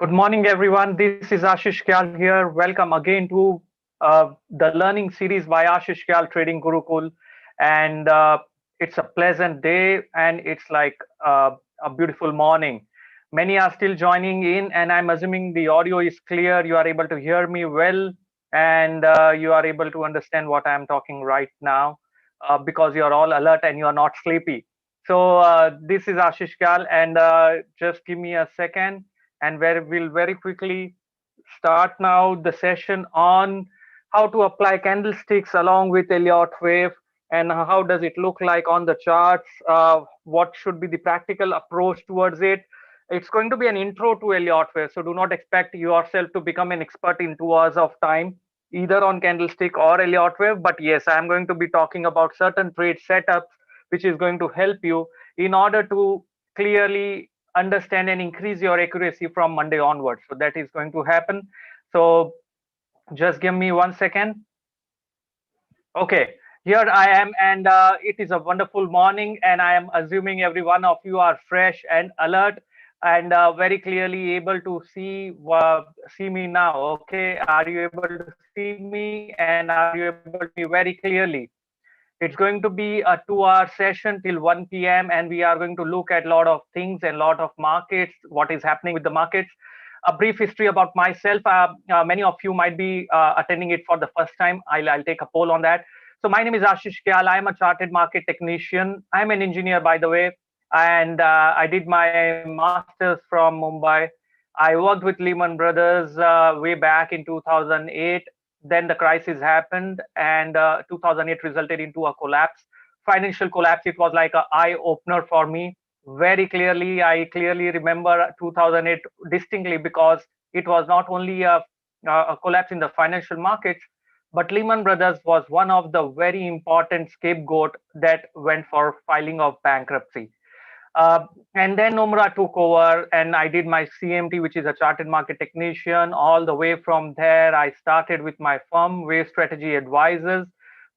Good morning, everyone. This is Ashish Kyal here. Welcome again to the learning series by Ashish Kyal Trading Gurukul. And it's a pleasant day and it's like a beautiful morning. Many are still joining in, and I'm assuming the audio is clear. You are able to hear me well, and you are able to understand what I'm talking right now because you're all alert and you are not sleepy. So, this is Ashish Kyal, and just give me a second and where we'll very quickly start now the session on how to apply candlesticks along with Elliott wave and how does it look like on the charts, what should be the practical approach towards it. It's going to be an intro to Elliott wave, so do not expect yourself to become an expert in 2 hours of time either on candlestick or Elliott wave. But yes, I'm going to be talking about certain trade setups which is going to help you in order to clearly understand and increase your accuracy from Monday onwards. So that is going to happen. So just give me 1 second. Okay, here I am, and it is a wonderful morning, and I am assuming every one of you are fresh and alert and very clearly able to see me now. Okay, are you able to see me and are you able to hear me very clearly? It's going to be a 2 hour session till 1 p.m. and we are going to look at a lot of things and a lot of markets, what is happening with the markets. A brief history about myself. Many of you might be attending it for the first time. I'll take a poll on that. So my name is Ashish Kyal. I'm a chartered market technician. I'm an engineer, by the way, and I did my master's from Mumbai. I worked with Lehman Brothers way back in 2008. Then the crisis happened, and 2008 resulted into a collapse, financial collapse. It was like an eye opener for me. Very clearly, I clearly remember 2008 distinctly because it was not only a collapse in the financial markets, but Lehman Brothers was one of the very important scapegoat that went for filing of bankruptcy. And then Nomura took over, and I did my CMT, which is a chartered market technician. All the way from there, I started with my firm, Wave Strategy Advisors.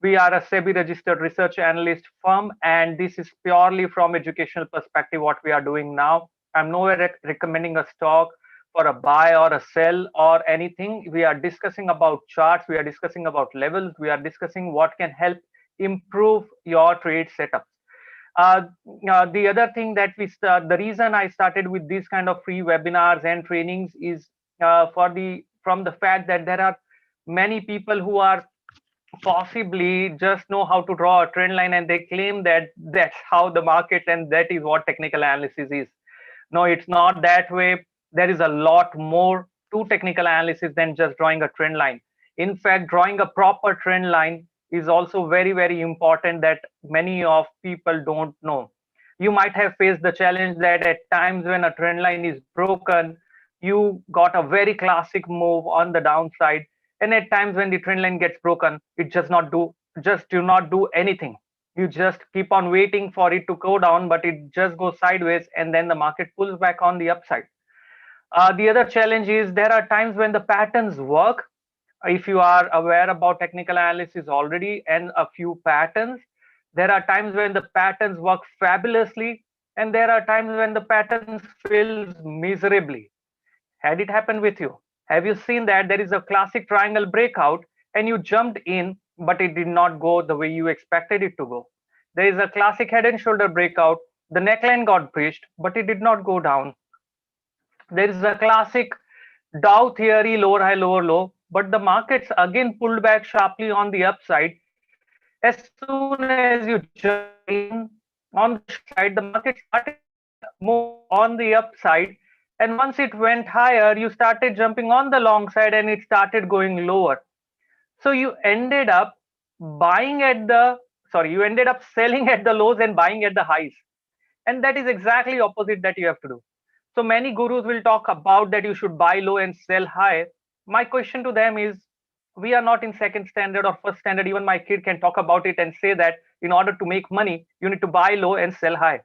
We are a SEBI registered research analyst firm, and this is purely from educational perspective what we are doing now. I'm nowhere recommending a stock for a buy or a sell or anything. We are discussing about charts, we are discussing about levels, we are discussing what can help improve your trade setup. uh, the other thing that the reason I started with these kind of free webinars and trainings is from the fact that there are many people who are possibly just know how to draw a trend line and they claim that that's how the market and that is what technical analysis is. No, it's not that way. There is a lot more to technical analysis than just drawing a trend line. In fact, drawing a proper trend line is also very, very important that many of people don't know. You might have faced the challenge that at times when a trend line is broken, you got a very classic move on the downside. And at times when the trend line gets broken, it just do not do anything. You just keep on waiting for it to go down, but it just goes sideways and then the market pulls back on the upside. The other challenge is there are times when the patterns work. If you are aware about technical analysis already and a few patterns, there are times when the patterns work fabulously and there are times when the patterns fails miserably. Had it happened with you? Have you seen that there is a classic triangle breakout and you jumped in, but it did not go the way you expected it to go? There is a classic head and shoulder breakout. The neckline got breached, but it did not go down. There is a classic Dow theory, lower high, lower low, but the markets again pulled back sharply on the upside. As soon as you jumped in on the short side, the market started move on the upside. And once it went higher, you started jumping on the long side and it started going lower. So you ended up selling at the lows and buying at the highs. And that is exactly opposite that you have to do. So many gurus will talk about that you should buy low and sell high. My question to them is, we are not in second standard or first standard. Even my kid can talk about it and say that in order to make money, you need to buy low and sell high.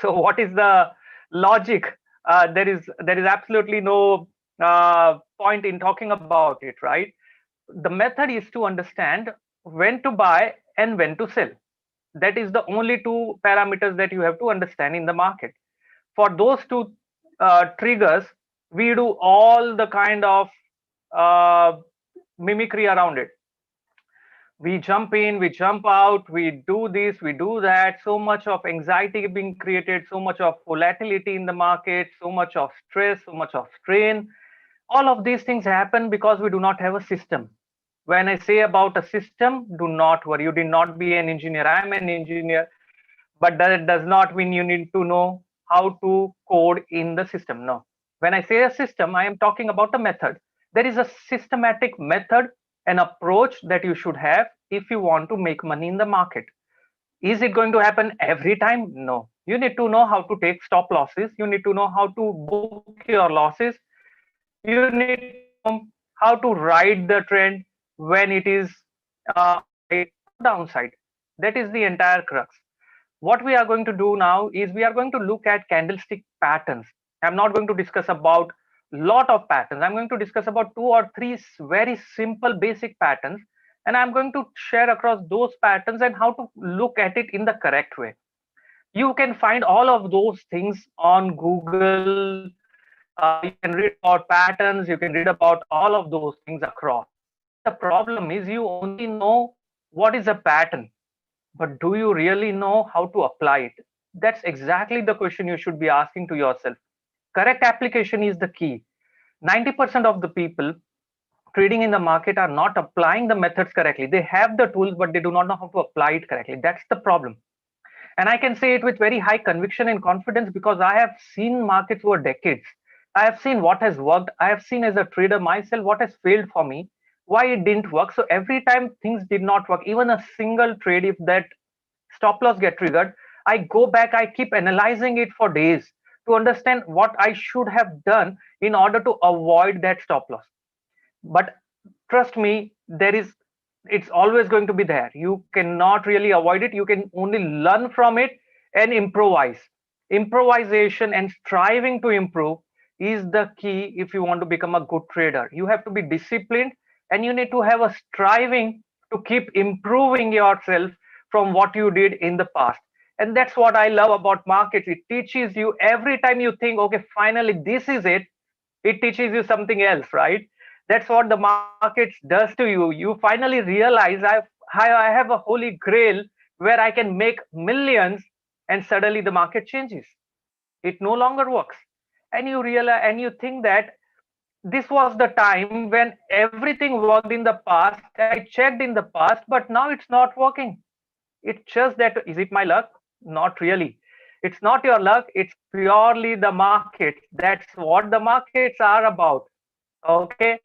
So what is the logic? There is absolutely no point in talking about it, right? The method is to understand when to buy and when to sell. That is the only two parameters that you have to understand in the market. For those two triggers, We do all the kind of uh, mimicry around it. We jump in, we jump out, we do this, we do that. So much of anxiety being created, so much of volatility in the market, so much of stress, so much of strain. All of these things happen because we do not have a system. When I say about a system, do not worry. You did not be an engineer. I am an engineer, but that does not mean you need to know how to code in the system. No. When I say a system, I am talking about a method. There is a systematic method, an approach that you should have if you want to make money in the market. Is it going to happen every time? No. You need to know how to take stop losses. You need to know how to book your losses. You need to know how to ride the trend when it is upside or downside. That is the entire crux. What we are going to do now is we are going to look at candlestick patterns. I'm not going to discuss about lot of patterns. I'm going to discuss about two or three very simple basic patterns, and I'm going to share across those patterns and how to look at it in the correct way. You can find all of those things on Google. You can read about patterns, you can read about all of those things across. But the problem is you only know what is a pattern, but do you really know how to apply it? That's exactly the question you should be asking to yourself. Correct application is the key. 90% of the people trading in the market are not applying the methods correctly. They have the tools, but they do not know how to apply it correctly. That's the problem. And I can say it with very high conviction and confidence because I have seen markets over decades. I have seen what has worked. I have seen as a trader myself what has failed for me, why it didn't work. So every time things did not work, even a single trade, if that stop loss get triggered, I go back, I keep analyzing it for days to understand what I should have done in order to avoid that stop loss. But trust me, there is, it's always going to be there. You cannot really avoid it. You can only learn from it and improvise. Improvisation and striving to improve is the key. If you want to become a good trader, you have to be disciplined and you need to have a striving to keep improving yourself from what you did in the past. And that's what I love about markets. It teaches you every time you think, okay, finally this is it teaches you something else, right? That's what the markets does to you. You finally realize I have a holy grail where I can make millions, and suddenly the market changes. It no longer works. And you realize and you think that this was the time when everything worked in the past. I checked in the past, but now it's not working. It's just that, is it my luck? Not really. It's not your luck, it's purely the markets. That's what the markets are about. Okay,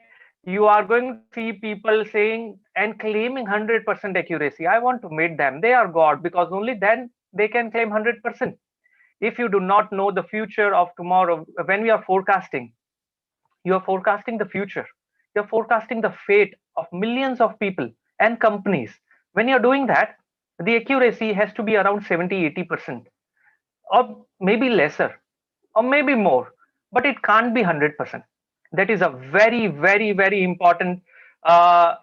you are going to see people saying and claiming 100% accuracy. I want to meet them. They are god, because only then they can claim 100%. If you do not know the future of tomorrow, when we are forecasting, you are forecasting the future. You're forecasting the fate of millions of people and companies. When you're doing that, the accuracy has to be around 70-80%, or maybe lesser, or maybe more, but it can't be 100%. That is a very, very, very important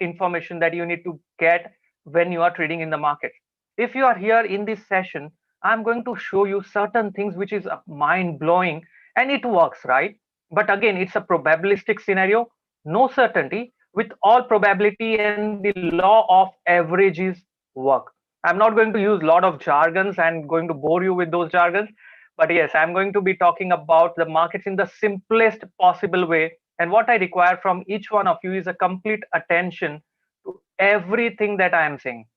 information that you need to get when you are trading in the market. If you are here in this session, I'm going to show you certain things which is mind blowing, and it works, right? But again, it's a probabilistic scenario, no certainty. With all probability and the law of averages work. I'm not going to use a lot of jargons and going to bore you with those jargons, but yes, I'm going to be talking about the markets in the simplest possible way. And what I require from each one of you is a complete attention to everything that I am saying.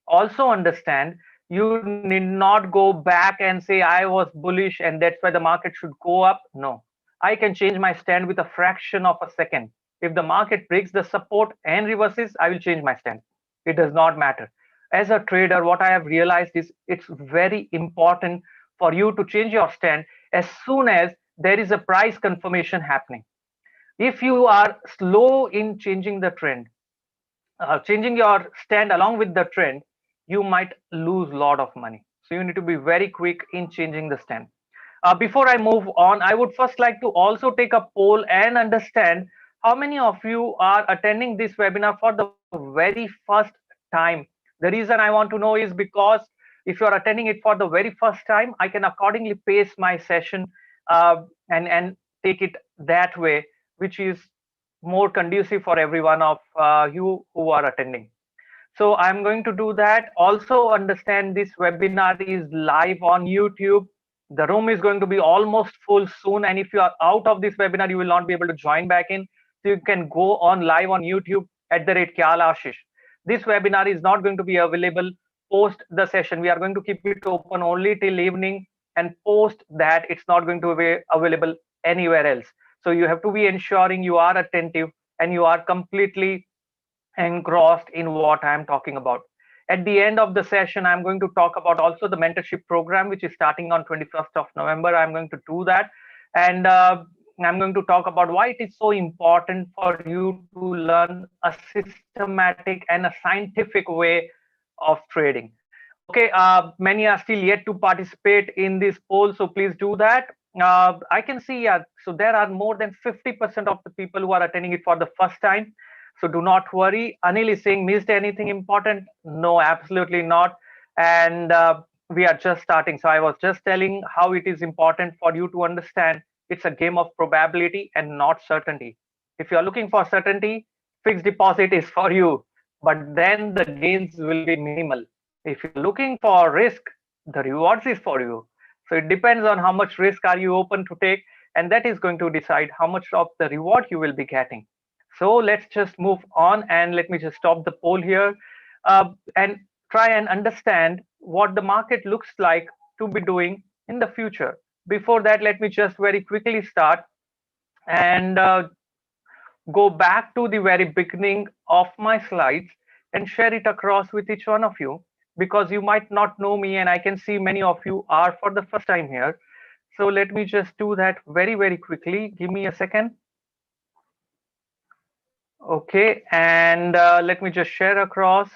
Also understand, you need not go back and say I was bullish and that's why the market should go up. No, I can change my stand with a fraction of a second. If the market breaks the support and reverses, I will change my stand. It does not matter. As a trader, what I have realized is it's very important for you to change your stand as soon as there is a price confirmation happening. If you are slow in changing the trend, changing your stand along with the trend, you might lose a lot of money. So you need to be very quick in changing the stand. Before I move on, I would first like to also take a poll and understand how many of you are attending this webinar for the very first time. The reason I want to know is because if you are attending it for the very first time, I can accordingly pace my session and take it that way, which is more conducive for every one of you who are attending. So I'm going to do that. Also understand this webinar is live on YouTube. The room is going to be almost full soon. And if you are out of this webinar, you will not be able to join back in. So you can go on live on YouTube at the rate Kyal Ashish. This webinar is not going to be available post the session. We are going to keep it open only till evening, and post that it's not going to be available anywhere else. So you have to be ensuring you are attentive and you are completely engrossed in what I'm talking about. At the end of the session, I'm going to talk about also the mentorship program, which is starting on 21st of November. I'm going to do that. And I'm going to talk about why it is so important for you to learn a systematic and a scientific way of trading. Okay, many are still yet to participate in this poll, so please do that. I can see, yeah, so there are more than 50% of the people who are attending it for the first time. So do not worry. Anil is saying, missed anything important? No, absolutely not. And we are just starting. So I was just telling how it is important for you to understand it's a game of probability and not certainty. If you are looking for certainty, fixed deposit is for you, but then the gains will be minimal. If you're looking for risk, the rewards is for you. So it depends on how much risk are you open to take, and that is going to decide how much of the reward you will be getting. So let's just move on, and let me just stop the poll here, and try and understand what the market looks like to be doing in the future. Before that, let me just very quickly start and go back to the very beginning of my slides and share it across with each one of you, because you might not know me and I can see many of you are for the first time here. So let me just do that very, very quickly. Give me a second. Okay, and let me just share across.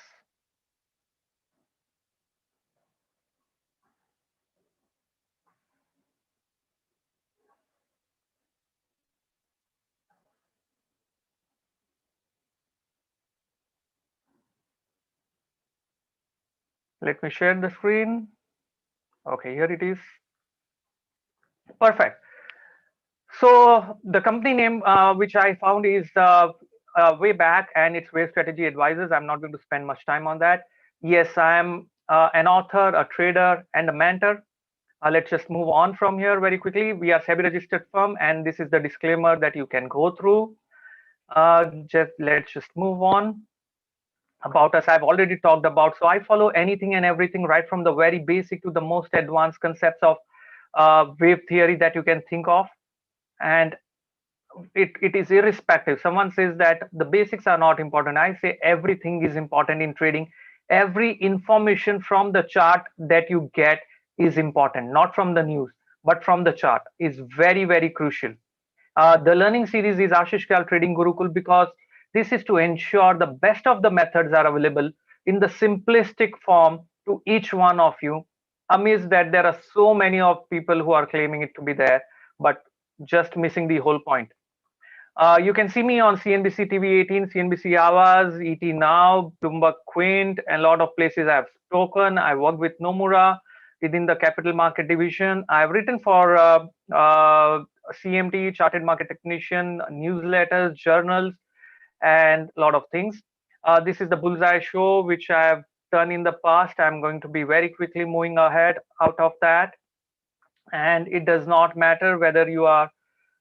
Let me share the screen. Okay, here it is. Perfect. So the company name which I found is way back, and it's Wave Strategy Advisors. I'm not going to spend much time on that. Yes, I am an author, a trader, and a mentor. Let's just move on from here very quickly. We are SEBI registered firm, and this is the disclaimer that you can go through. Let's just move on. About us, I've already talked about. So I follow anything and everything, right from the very basic to the most advanced concepts of wave theory that you can think of. And it is irrespective. Someone says that the basics are not important. I say everything is important in trading. Every information from the chart that you get is important, not from the news, but from the chart is very, very crucial. The learning series is Ashish Kyal Trading Gurukul, because this is to ensure the best of the methods are available in the simplistic form to each one of you. Amazed that there are so many of people who are claiming it to be there, but just missing the whole point. You can see me on CNBC TV 18, CNBC Awaaz, ET Now, Bloomberg Quint, and a lot of places I've spoken. I work with Nomura within the capital market division. I've written for CMT, Chartered Market Technician, newsletters, journals, and a lot of things. This is the Bullseye Show, which I've done in the past. I'm going to be very quickly moving ahead out of that. And it does not matter whether you are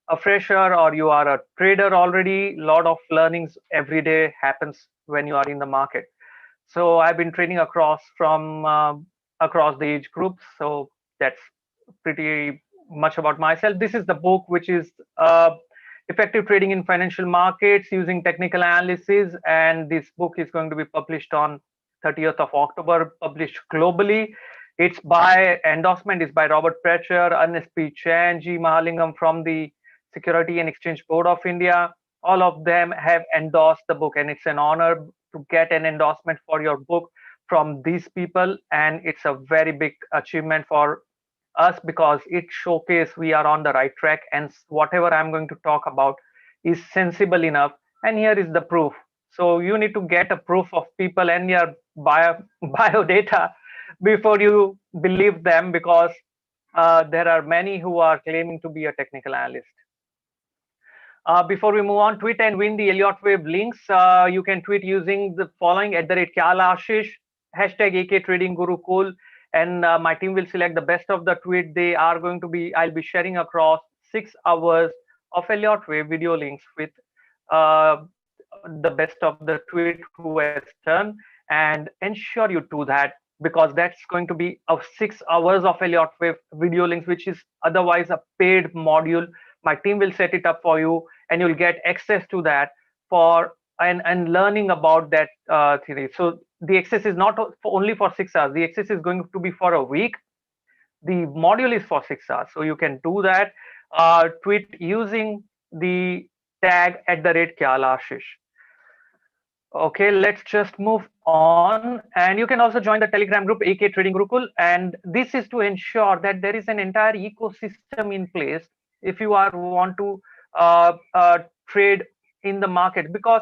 a fresher or you are a trader already. A lot of learnings every day happens when you are in the market. So I've been training across from across the age groups. So that's pretty much about myself. This is the book, which is effective trading in financial markets using technical analysis, and this book is going to be published on 30th of October, published globally. It's by endorsement is by Robert Precher, Ernest P. Chen, G. Mahalingam from the Security and Exchange Board of India. All of them have endorsed the book, and it's an honor to get an endorsement for your book from these people. And it's a very big achievement for us, because it showcases we are on the right track, and whatever I'm going to talk about is sensible enough. And here is the proof. So you need to get a proof of people and your bio data before you believe them, because there are many who are claiming to be a technical analyst. Before we move on, tweet and win the Elliott Wave links. You can tweet using the following @KyaLashish, hashtag AK Trading Guru Cool, and my team will select the best of the tweet. They are going to be, I'll be sharing across 6 hours of Elliott Wave video links with uh, the best of the tweet who has done, and ensure you do that, because that's going to be of 6 hours of Elliott Wave video links, which is otherwise a paid module. My team will set it up for you, and you'll get access to that for and learning about that theory. So the access is not only for 6 hours. The access is going to be for a week. The module is for 6 hours, so you can do that. Tweet using the tag @KyaLashish. Okay, let's just move on. And you can also join the Telegram group AK Trading Gurukul. And this is to ensure that there is an entire ecosystem in place if you are want to trade in the market. Because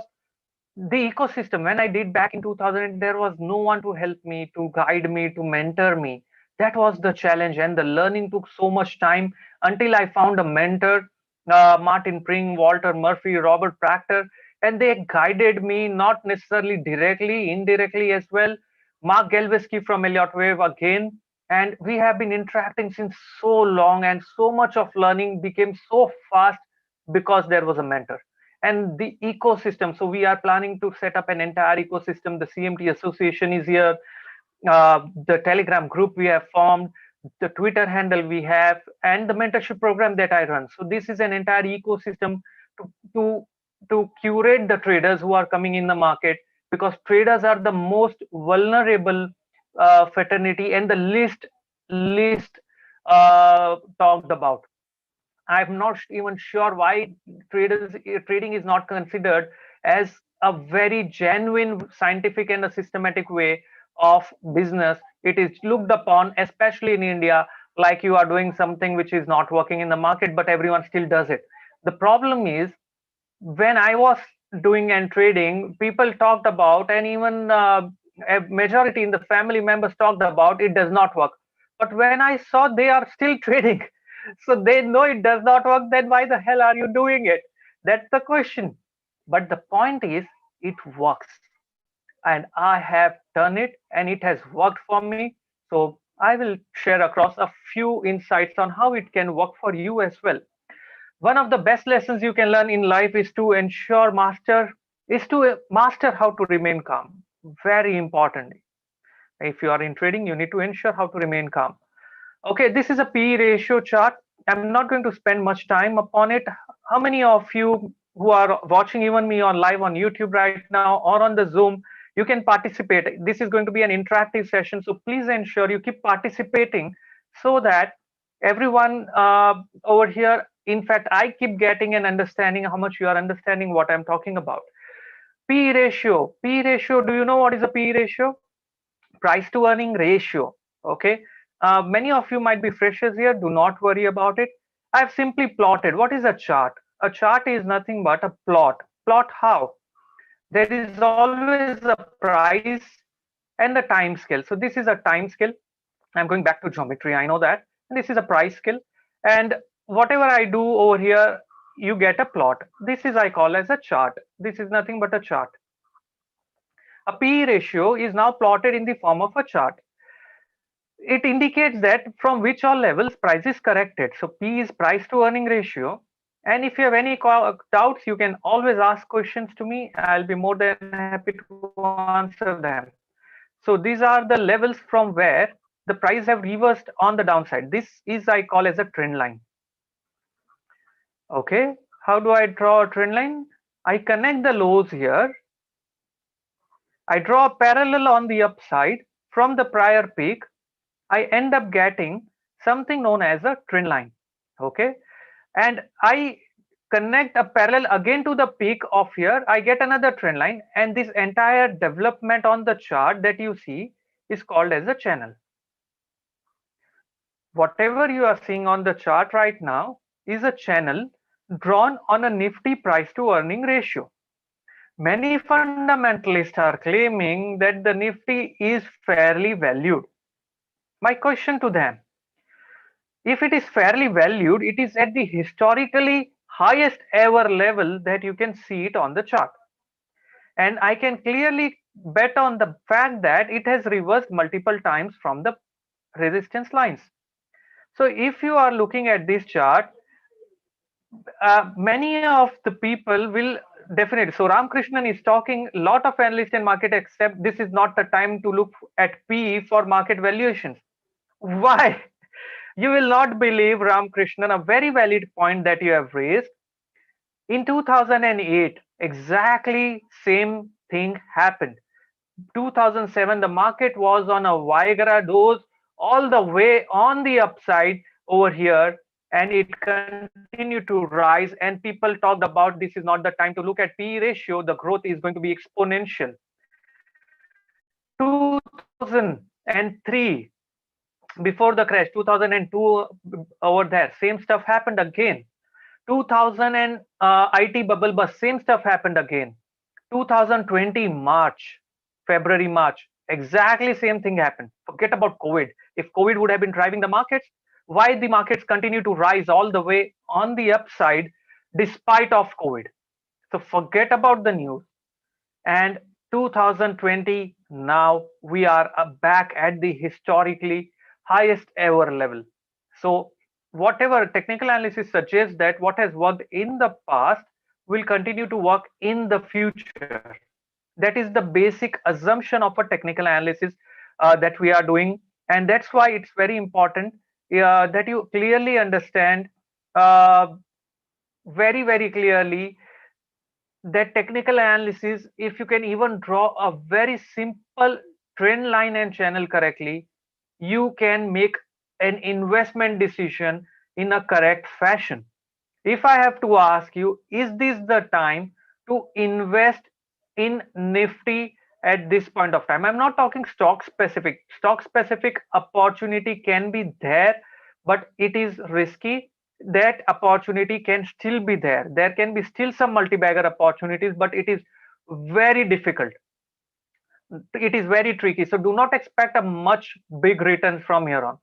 the ecosystem, when I did back in 2000, there was no one to help me, to guide me, to mentor me. That was the challenge, and the learning took so much time until I found a mentor, Martin Pring, Walter Murphy, Robert Proctor, and they guided me, not necessarily directly, indirectly as well. Mark Galvesky from Elliott Wave again, and we have been interacting since so long, and so much of learning became so fast because there was a mentor. And the ecosystem, so we are planning to set up an entire ecosystem. The CMT association is here, the Telegram group we have formed, the Twitter handle we have, and the mentorship program that I run. So this is an entire ecosystem to to to curate the traders who are coming in the market, because traders are the most vulnerable fraternity and the least talked about. I'm not even sure why trading is not considered as a very genuine, scientific, and a systematic way of business. It is looked upon, especially in India, like you are doing something which is not working in the market, but everyone still does it. The problem is, when I was doing and trading, people talked about, and even a majority in the family members talked about, it does not work. But when I saw they are still trading, so they know it does not work, then why the hell are you doing it? That's the question. But the point is, it works. And I have done it, and it has worked for me. So I will share across a few insights on how it can work for you as well. One of the best lessons you can learn in life is to master how to remain calm. Very importantly, if you are in trading, you need to ensure how to remain calm. Okay, this is a PE ratio chart. I'm not going to spend much time upon it. How many of you who are watching even me on live on YouTube right now or on the Zoom, you can participate? This is going to be an interactive session, so please ensure you keep participating so that everyone over here, in fact, I keep getting an understanding how much you are understanding what I'm talking about. P ratio. P ratio, do you know what is a P ratio? Price to earning ratio. Okay. Many of you might be freshers here. Do not worry about it. I've simply plotted. What is a chart? A chart is nothing but a plot. Plot how? There is always a price and a time scale. So this is a time scale. I'm going back to geometry, I know that. And this is a price scale. And whatever I do over here, you get a plot. This is I call as a chart. This is nothing but a chart. A P ratio is now plotted in the form of a chart. It indicates that from which all levels price is corrected. So P is price to earning ratio. And if you have any doubts, you can always ask questions to me. I'll be more than happy to answer them. So these are the levels from where the price have reversed on the downside. This is I call as a trend line. Okay, how do I draw a trend line? I connect the lows here. I draw a parallel on the upside from the prior peak. I end up getting something known as a trend line. Okay, and I connect a parallel again to the peak of here. I get another trend line, and this entire development on the chart that you see is called as a channel. Whatever you are seeing on the chart right now is a channel drawn on a nifty price to earning ratio. Many fundamentalists are claiming that the nifty is fairly valued. My question to them, if it is fairly valued, it is at the historically highest ever level that you can see it on the chart. And I can clearly bet on the fact that it has reversed multiple times from the resistance lines. So if you are looking at this chart, many of the people will definitely. So Ramkrishnan is talking, a lot of analysts and market accept this is not the time to look at PE for market valuations. Why? You will not believe, Ramkrishnan, a very valid point that you have raised. In 2008, exactly same thing happened. 2007, the market was on a Viagra dose all the way on the upside over here, and it continued to rise. And people talked about this is not the time to look at PE ratio, the growth is going to be exponential. 2003, before the crash, 2002, over there, same stuff happened again. 2000 and IT bubble bust, same stuff happened again. 2020 March, February, March, exactly same thing happened. Forget about COVID. If COVID would have been driving the markets, why the markets continue to rise all the way on the upside despite of COVID? So forget about the news. And 2020, now we are back at the historically highest ever level. So whatever technical analysis suggests that what has worked in the past will continue to work in the future. That is the basic assumption of a technical analysis that we are doing, and that's why it's very important that you clearly understand, uh, very clearly, that technical analysis, if you can even draw a very simple trend line and channel correctly, you can make an investment decision in a correct fashion. If I have to ask you, is this the time to invest in Nifty at this point of time? I'm not talking stock specific. Stock specific opportunity can be there, but it is risky. That opportunity can still be there. There can be still some multi-bagger opportunities, but it is very difficult. It is very tricky. So do not expect a much big return from here on.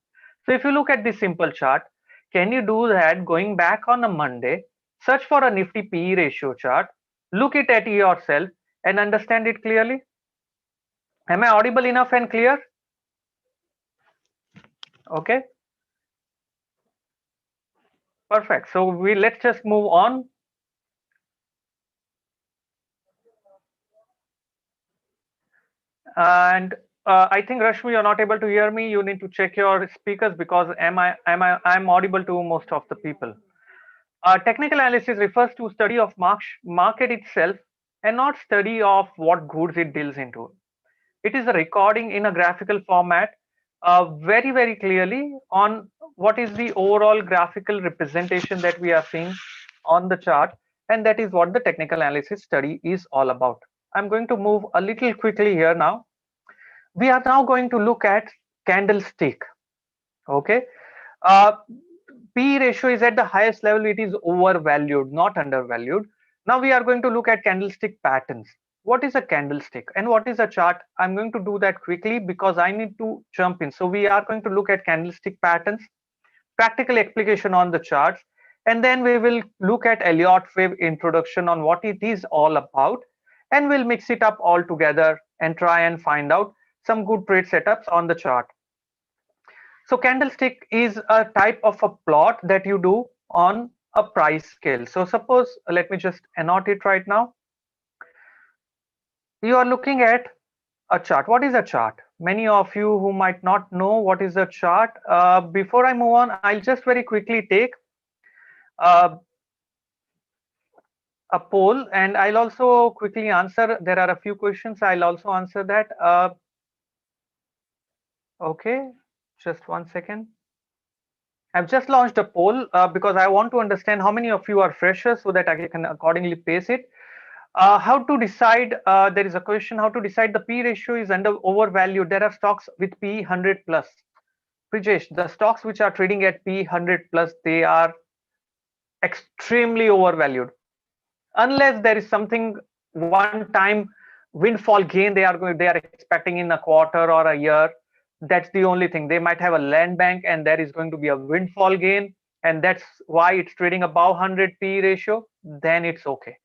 So if you look at this simple chart, can you do that going back on a Monday? Search for a Nifty PE ratio chart, look it at yourself and understand it clearly. Am I audible enough and clear? Okay, perfect. So let's just move on. And I think Rashmi, you're not able to hear me. You need to check your speakers, because I'm audible to most of the people. Technical analysis refers to study of market itself and not study of what goods it deals into. It is a recording in a graphical format, very clearly on what is the overall graphical representation that we are seeing on the chart, and that is what the technical analysis study is all about. I'm going to move a little quickly here now. We are now going to look at candlestick. Okay, uh, P ratio is at the highest level. It is overvalued, not undervalued. Now we are going to look at candlestick patterns. What is a candlestick and what is a chart? I'm going to do that quickly because I need to jump in. So we are going to look at candlestick patterns, practical application on the charts, and then we will look at Elliott wave introduction on what it is all about, and we'll mix it up all together and try and find out some good trade setups on the chart. So candlestick is a type of a plot that you do on a price scale. So suppose, let me just annotate it right now. You are looking at a chart. What is a chart? Many of you who might not know what is a chart, before I move on, I'll just very quickly take uh, a poll, and I'll also quickly answer. There are a few questions. I'll also answer that. Okay, just 1 second. I've just launched a poll because I want to understand how many of you are freshers so that I can accordingly pace it. How to decide, there is a question, how to decide the P ratio is overvalued. There are stocks with P 100 plus. Prijesh, the stocks which are trading at P 100 plus, they are extremely overvalued. Unless there is something one time windfall gain they are expecting in a quarter or a year. That's the only thing. They might have a land bank and there is going to be a windfall gain. and that's why it's trading above 100 P ratio, then it's okay.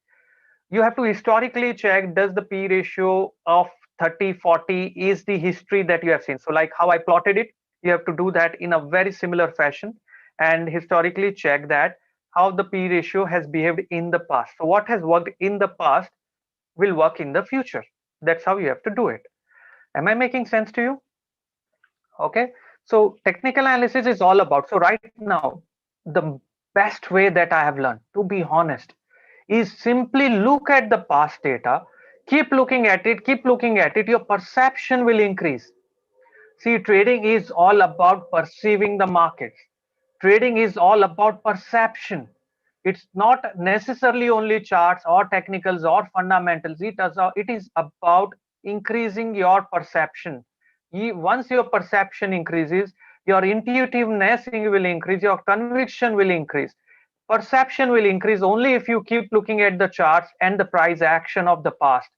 You have to historically check, does the P ratio of 30, 40 is the history that you have seen. So like how I plotted it, you have to do that in a very similar fashion and historically check that how the P ratio has behaved in the past. So what has worked in the past will work in the future. That's how you have to do it. Am I making sense to you? Okay. So technical analysis is all about. So right now, the best way that I have learned, to be honest, is simply look at the past data, keep looking at it, keep looking at it, your perception will increase. See, trading is all about perceiving the markets. Trading is all about perception. It's not necessarily only charts or technicals or fundamentals. It is about increasing your perception. Once your perception increases, your intuitiveness will increase, your conviction will increase. Perception will increase only if you keep looking at the charts and the price action of the past.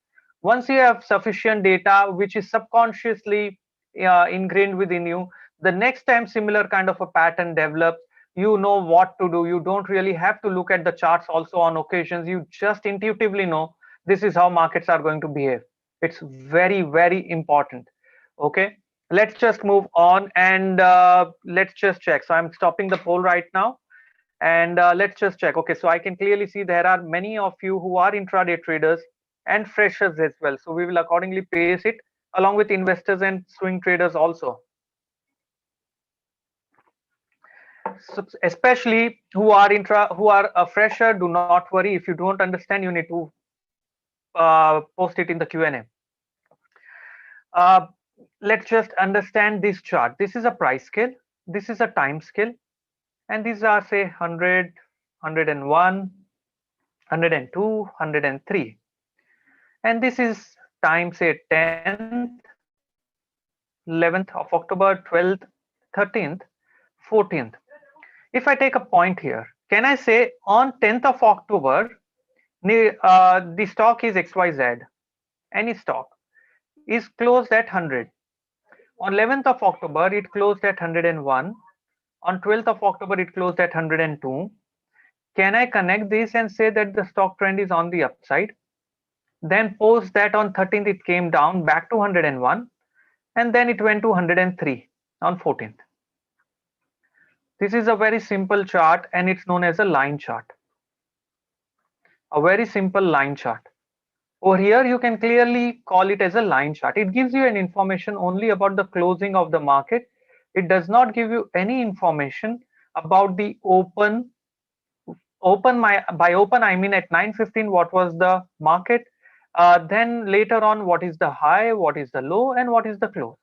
Once you have sufficient data, which is subconsciously ingrained within you, the next time similar kind of a pattern develops, you know what to do. You don't really have to look at the charts also on occasions. You just intuitively know this is how markets are going to behave. It's very, very important. Okay, let's just move on and let's just check. So I'm stopping the poll right now. And let's just check. Okay, so I can clearly see there are many of you who are intraday traders and freshers as well. So we will accordingly pace it along with investors and swing traders also. So especially who are a fresher, do not worry. If you don't understand, you need to post it in the Q&A. Uh, let's just understand this chart. This is a price scale. This is a time scale. And these are say 100, 101, 102, 103. And this is time say 10th, 11th of October, 12th, 13th, 14th. If I take a point here, can I say on 10th of October, the stock is XYZ, any stock is closed at 100. On 11th of October, it closed at 101. On 12th of October, it closed at 102. Can I connect this and say that the stock trend is on the upside? Then post that on 13th, it came down back to 101. And then it went to 103 on 14th. This is a very simple chart and it's known as a line chart. A very simple line chart. Over here, you can clearly call it as a line chart. It gives you an information only about the closing of the market. It does not give you any information about the open. By open, I mean at 9:15, what was the market? Then later on, what is the high, what is the low, and what is the close?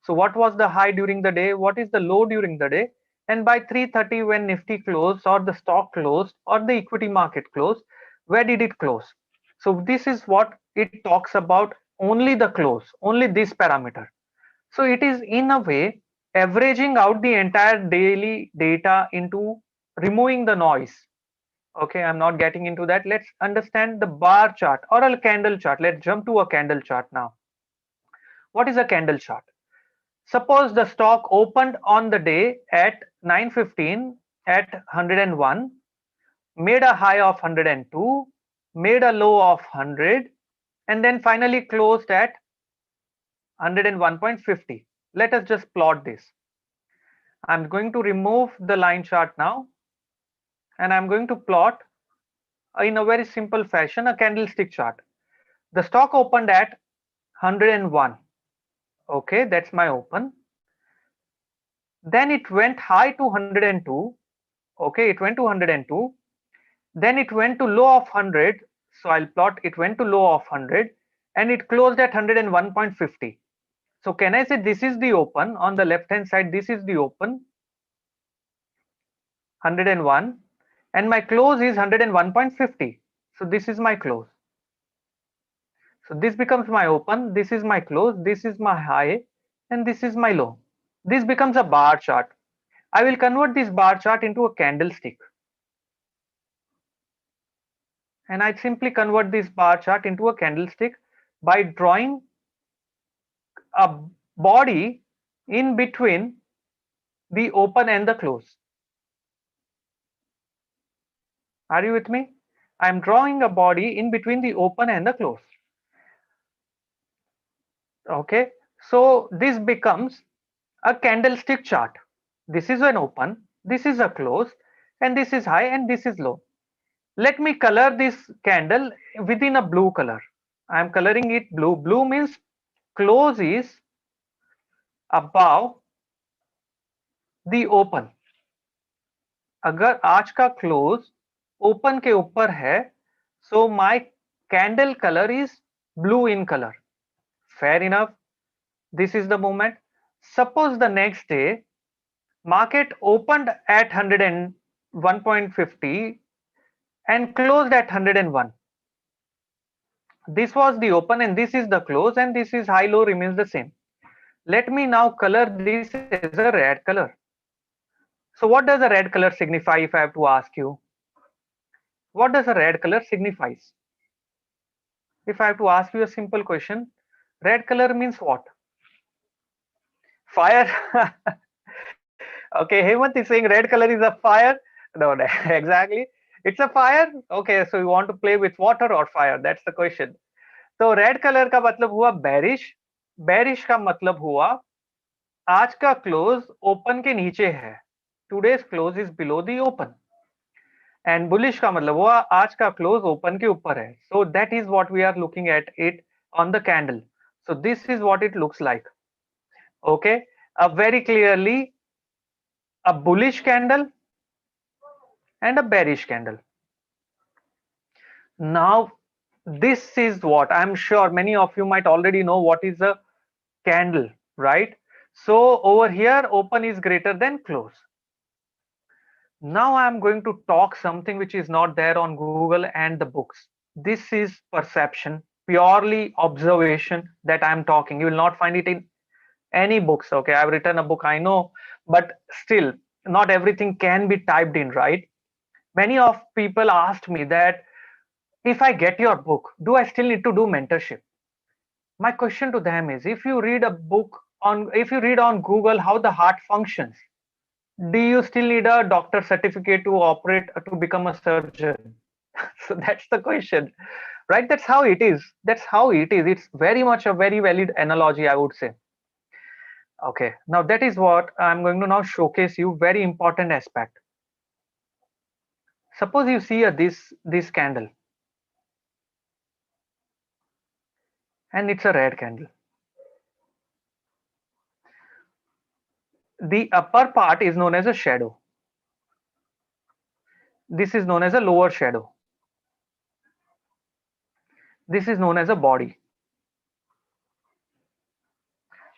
So what was the high during the day? What is the low during the day? And by 3:30 when Nifty closed or the stock closed or the equity market closed, where did it close? So this is what it talks about, only the close, only this parameter. So it is in a way averaging out the entire daily data into removing the noise. Okay, I'm not getting into that. Let's understand the bar chart or a candle chart. Let's jump to a candle chart now. What is a candle chart? Suppose the stock opened on the day at 9:15 at 101, made a high of 102, made a low of 100, and then finally closed at 101.50. Let us just plot this. I'm going to remove the line chart now, and I'm going to plot in a very simple fashion a candlestick chart. The stock opened at 101. Okay, that's my open. Then it went high to 102. Okay, it went to 102. Then it went to low of 100. So I'll plot it went to low of 100 and it closed at 101.50. So can I say this is the open? On the left hand side, this is the open, 101, and my close is 101.50. So this is my close. So this becomes my open, this is my close, this is my high, and this is my low. This becomes a bar chart. I will convert this bar chart into a candlestick. And I simply convert this bar chart into a candlestick by drawing a body in between the open and the close. Are you with me? I'm drawing a body in between the open and the close. Okay, so this becomes a candlestick chart. This is an open, this is a close, and this is high and this is low. Let me color this candle within a blue color. I am coloring it blue. Blue means close is above the open. अगर आज का close open के ऊपर है, so my candle color is blue in color. Fair enough. This is the moment. Suppose the next day market opened at 101.50 and closed at 101. This was the open and this is the close, and this is high low remains the same. Let me now color this as a red color. So what does a red color signify? If I have to ask you, what does a red color signifies? If I have to ask you a simple question, red color means what? Fire. Okay, Hemant is saying red color is a fire. No, no, exactly. It's a fire. Okay, so you want to play with water or fire? That's the question. तो red colour का मतलब हुआ bearish. Bearish का मतलब हुआ आज का close open के नीचे है. Today's close is below the open. And bullish का मतलब हुआ आज का क्लोज ओपन के ऊपर है. So that is what we are looking at it on the candle. So this is what it looks like. Okay, very clearly a bullish candle and a bearish candle. Now this is what I'm sure many of you might already know what is a candle, right? So over here open is greater than close. Now I'm going to talk something which is not there on Google and the books. This is perception, purely observation that I'm talking. You will not find it in any books. Okay, I've written a book, I know, but still not everything can be typed in, right? Many of people asked me that if I get your book, do I still need to do mentorship? My question to them is, if you read a book on, if you read on Google how the heart functions, do you still need a doctor certificate to operate, to become a surgeon? So that's the question, right? That's how it is. That's how it is. It's very much a very valid analogy, I would say. Okay, now that is what I'm going to now showcase you. Very important aspect. Suppose you see this candle, and it's a red candle. The upper part is known as a shadow. This is known as a lower shadow. This is known as a body.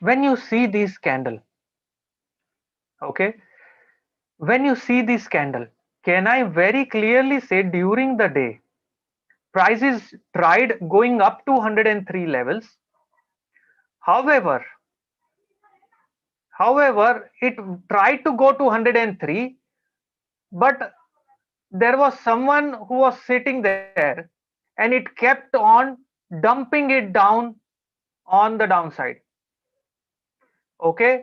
When you see this candle, okay, when you see this candle, can I very clearly say during the day prices tried going up to 103 levels? However, it tried to go to 103, but there was someone who was sitting there and it kept on dumping it down on the downside. Okay,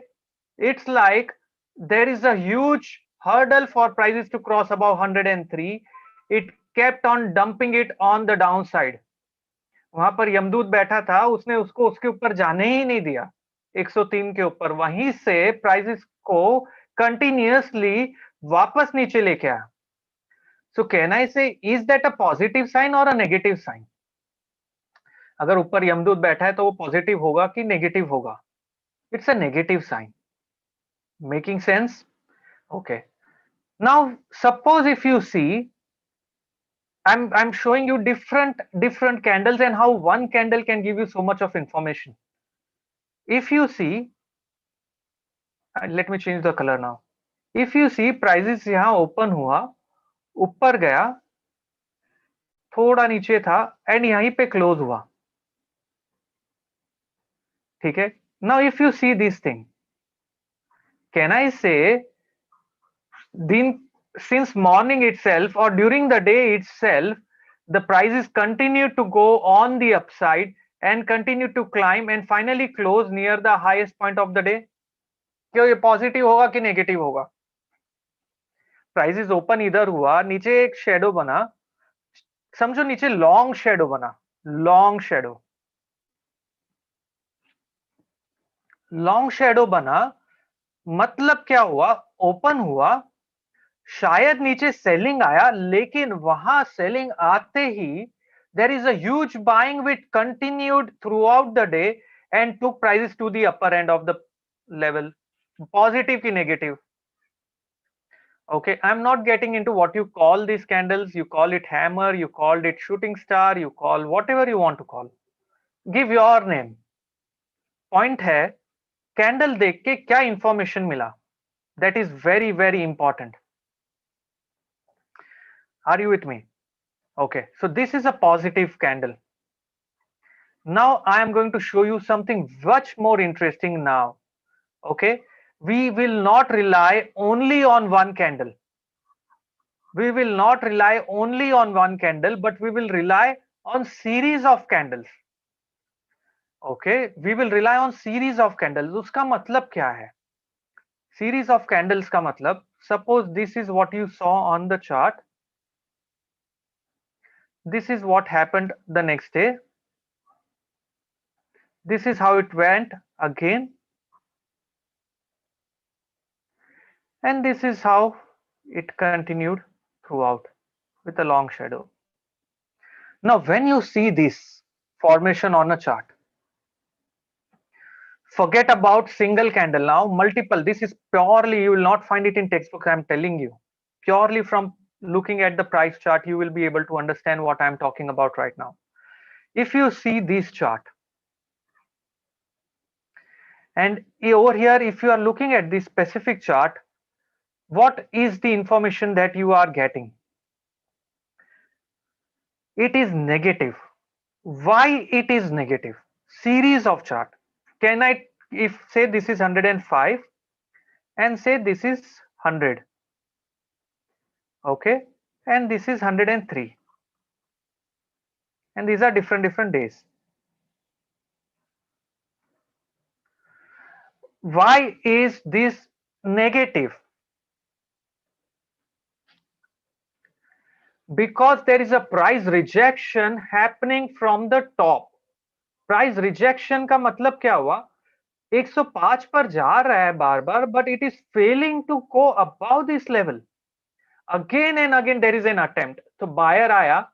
it's like there is a huge hurdle for prices to cross above 103. It kept on dumping it on the downside. वहां पर यमदूत बैठा था, उसने उसको उसके ऊपर जाने ही नहीं दिया 103 के ऊपर. वहीं से प्राइसेस को कंटिन्यूअसली वापस नीचे लेके आया. So can I say, is that a positive sign or a negative sign? अगर ऊपर यमदूत बैठा है तो वो पॉजिटिव होगा कि नेगेटिव होगा? It's a negative sign. Making sense? Okay. Now suppose if you see, I'm showing you different candles and how one candle can give you so much of information. If you see, let me change the color now. If you see prices यहाँ open हुआ, ऊपर गया, थोड़ा नीचे था and यहीं पे close हुआ. ठीक है. Now if you see this thing, can I say since morning itself or during the day itself the prices continue to go on the upside and continue to climb and finally close near the highest point of the day? क्यों ये positive होगा कि negative होगा? Prices open इधर हुआ, नीचे एक shadow बना, समझो नीचे लॉन्ग शेडो बना, लॉन्ग शेडो, लॉन्ग शेडो बना, मतलब क्या हुआ, ओपन हुआ, शायद नीचे सेलिंग आया, लेकिन वहां सेलिंग आते ही there is a huge buying which continued throughout the day and took prices to the upper end of the level. Positive ki negative? Okay, I'm not getting into what you call these candles. You call it hammer, you called it shooting star, you call whatever you want to call. Give your name. Point है, candle देख के क्या information मिला? That is very, very important. Are you with me? Okay, so this is a positive candle. Now I am going to show you something much more interesting now. Okay, we will not rely only on one candle. We will not rely only on one candle, but we will rely on series of candles. Okay, we will rely on series of candles. उसका मतलब क्या है? Series of candles का मतलब, suppose this is what you saw on the chart. This is what happened the next day. This is how it went again. And this is how it continued throughout with a long shadow. Now, when you see this formation on a chart, forget about single candle now, multiple. This is purely, you will not find it in textbook, I'm telling you. Purely from looking at the price chart, you will be able to understand what I'm talking about right now. If you see this chart, and over here, if you are looking at this specific chart, what is the information that you are getting? It is negative. Why it is negative? Series of chart. Can I, if say this is 105 and say this is 100, okay, and this is 103, and these are different days. Why is this negative? Because there is a price rejection happening from the top. Price rejection का मतलब क्या हुआ? 105 पर जा रहा है बार बार, but it is failing to go above this level. Again and again there is an attempt. तो buyer आया,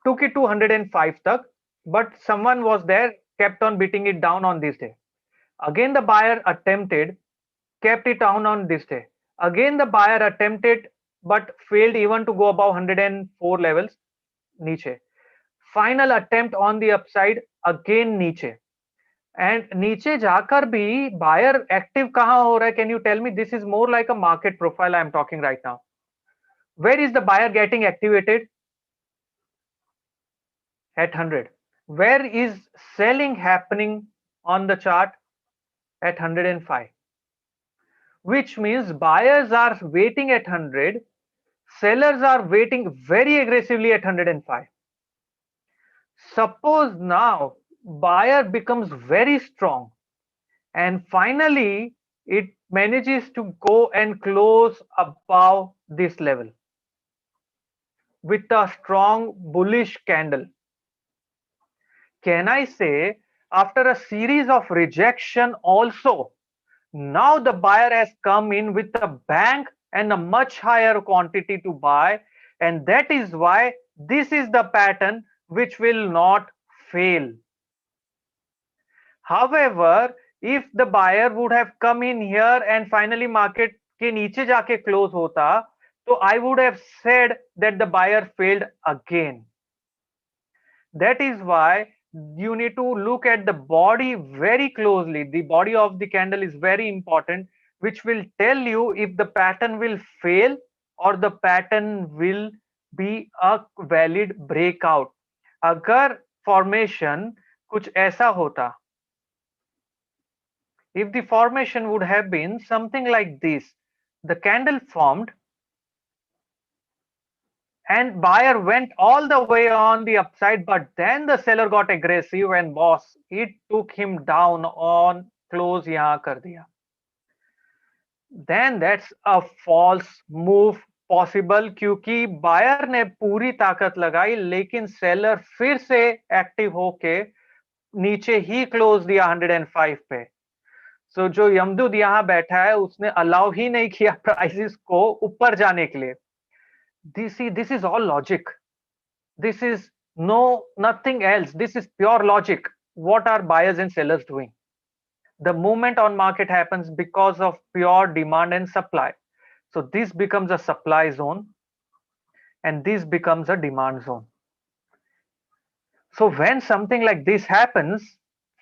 took it to 105 tak, but someone was there, kept on beating it down on this day. Again the buyer attempted, kept it down on this day. Again the buyer attempted, but failed even to go above 104 levels, niche. Final attempt on the upside, again niche. And नीचे जाकर भी buyer active कहाँ हो रहा है? Can you tell me? This is more like a market profile I am talking right now. Where is the buyer getting activated? At 100. Where is selling happening on the chart? At 105. Which means buyers are waiting at 100, sellers are waiting very aggressively at 105. Suppose now buyer becomes very strong and finally it manages to go and close above this level with a strong bullish candle. Can I say after a series of rejection also, now the buyer has come in with a bank and a much higher quantity to buy, and that is why this is the pattern which will not fail. However, if the buyer would have come in here and finally market के नीचे जाके close होता, so I would have said that the buyer failed again. That is why you need to look at the body very closely. The body of the candle is very important, which will tell you if the pattern will fail or the pattern will be a valid breakout. अगर formation कुछ ऐसा होता, if the formation would have been something like this, the candle formed and buyer went all the way on the upside, but then the seller got aggressive and boss, it took him down on close yahan kar diya. then that's a false move possible, क्योंकि buyer ने पूरी ताकत लगाई लेकिन seller फिर से active होके नीचे ही क्लोज दिया 105 पे. सो जो यमदूत यहाँ बैठा है उसने अलाउ ही नहीं किया प्राइसेस को ऊपर जाने के लिए. This is all logic. This is nothing else. This is pure logic. What are buyers and sellers doing? The movement on market happens because of pure demand and supply. So this becomes a supply zone and this becomes a demand zone. So when something like this happens,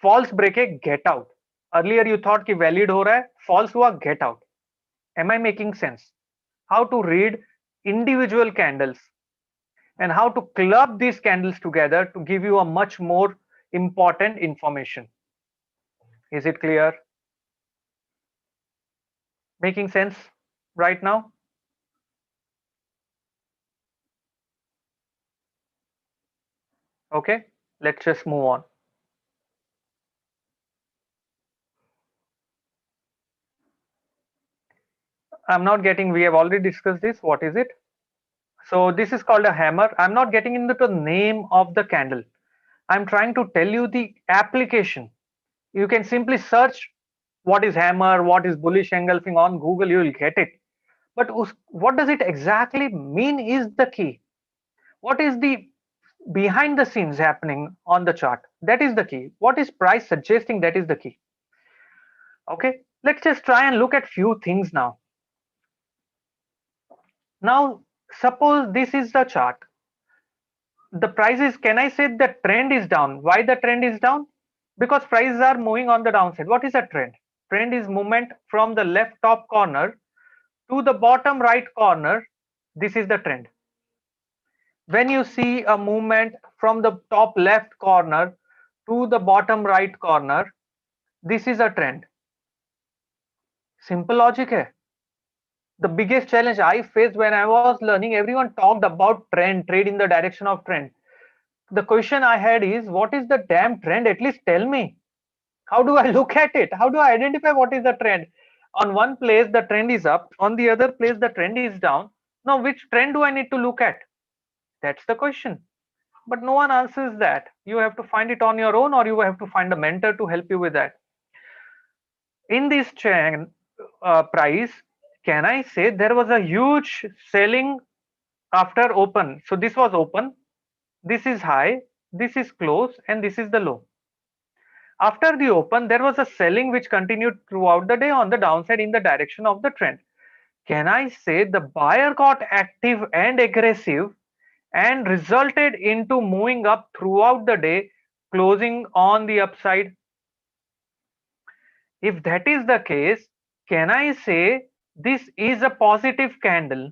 false break a get out. Earlier you thought कि valid हो रहा है, false हुआ get out. Am I making sense? How to read individual candles and how to club these candles together to give you a much more important information. Is it clear? Making sense right now? Okay, let's just move on. I'm not getting, we have already discussed this. What is it? So this is called a hammer. I'm not getting into the name of the candle. I'm trying to tell you the application. You can simply search what is hammer, what is bullish engulfing on Google, you will get it. But what does it exactly mean is the key. What is the behind the scenes happening on the chart? That is the key. What is price suggesting? That is the key. Okay, let's just try and look at few things now. Now, suppose this is the chart. The price is, can I say the trend is down? Why the trend is down? Because prices are moving on the downside. What is a trend? Trend is movement from the left top corner to the bottom right corner. This is the trend. When you see a movement from the top left corner to the bottom right corner, this is a trend. Simple logic hai. The biggest challenge I faced when I was learning, everyone talked about trend, trade in the direction of trend. The question I had is, what is the damn trend? At least tell me. How do I look at it? How do I identify what is the trend? On one place, the trend is up. On the other place, the trend is down. Now, which trend do I need to look at? That's the question. But no one answers that. You have to find it on your own, or you have to find a mentor to help you with that. In this chain price, can I say there was a huge selling after open? So this was open, this is high, this is close, and this is the low. After the open, there was a selling which continued throughout the day on the downside in the direction of the trend. Can I say the buyer got active and aggressive and resulted into moving up throughout the day, closing on the upside? If that is the case, can I say this is a positive candle?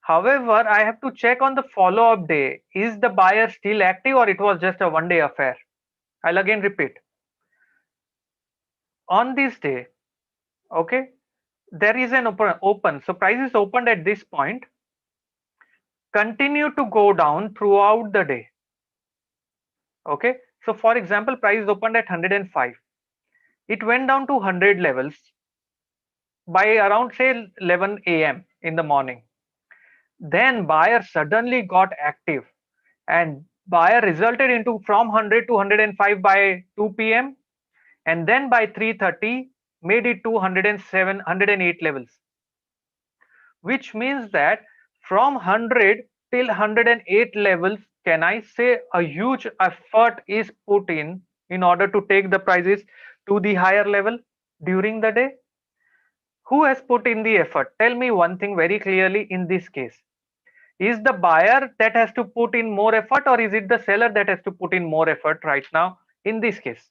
However, I have to check on the follow-up day. Is the buyer still active or it was just a one-day affair? I'll again repeat. On this day, okay, there is an open. So price is opened at this point. Continue to go down throughout the day. Okay. So for example, price is opened at 105. It went down to 100 levels by around say 11 a.m. in the morning. Then buyer suddenly got active and buyer resulted into from 100 to 105 by 2 p.m. and then by 3:30 made it to 107, 108 levels, which means that from 100 till 108 levels, can I say a huge effort is put in order to take the prices to the higher level during the day? Who has put in the effort? Tell me one thing very clearly in this case. Is the buyer that has to put in more effort, or is it the seller that has to put in more effort right now in this case?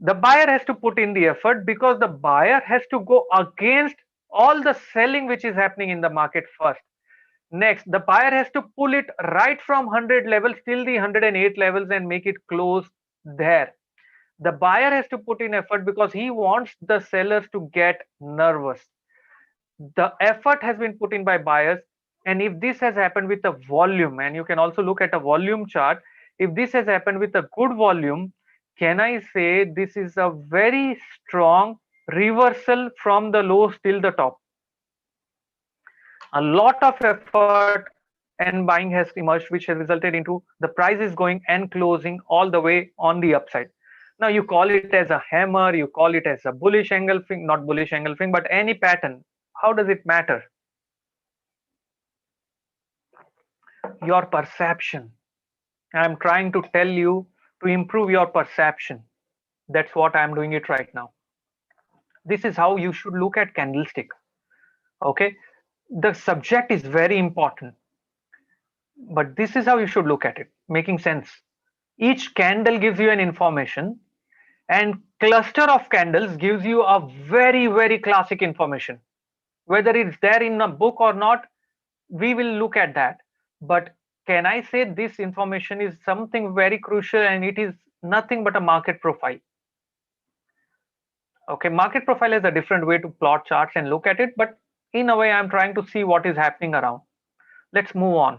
The buyer has to put in the effort because the buyer has to go against all the selling which is happening in the market first. Next, the buyer has to pull it right from 100 levels till the 108 levels and make it close there. The buyer has to put in effort because he wants the sellers to get nervous. The effort has been put in by buyers, and if this has happened with a volume, and you can also look at a volume chart, if this has happened with a good volume, can I say this is a very strong reversal from the lows till the top. A lot of effort and buying has emerged, which has resulted into the prices going and closing all the way on the upside. Now you call it as a hammer, you call it as a bullish engulfing, not bullish engulfing, but any pattern. How does it matter? Your perception. I'm trying to tell you to improve your perception. That's what I'm doing it right now. This is how you should look at candlestick. Okay, the subject is very important, but this is how you should look at it, making sense. Each candle gives you an information, and cluster of candles gives you a very classic information. Whether it's there in a book or not, we will look at that. But can I say this information is something very crucial, and it is nothing but a market profile. Okay, market profile is a different way to plot charts and look at it, but in a way I'm trying to see what is happening around. Let's move on.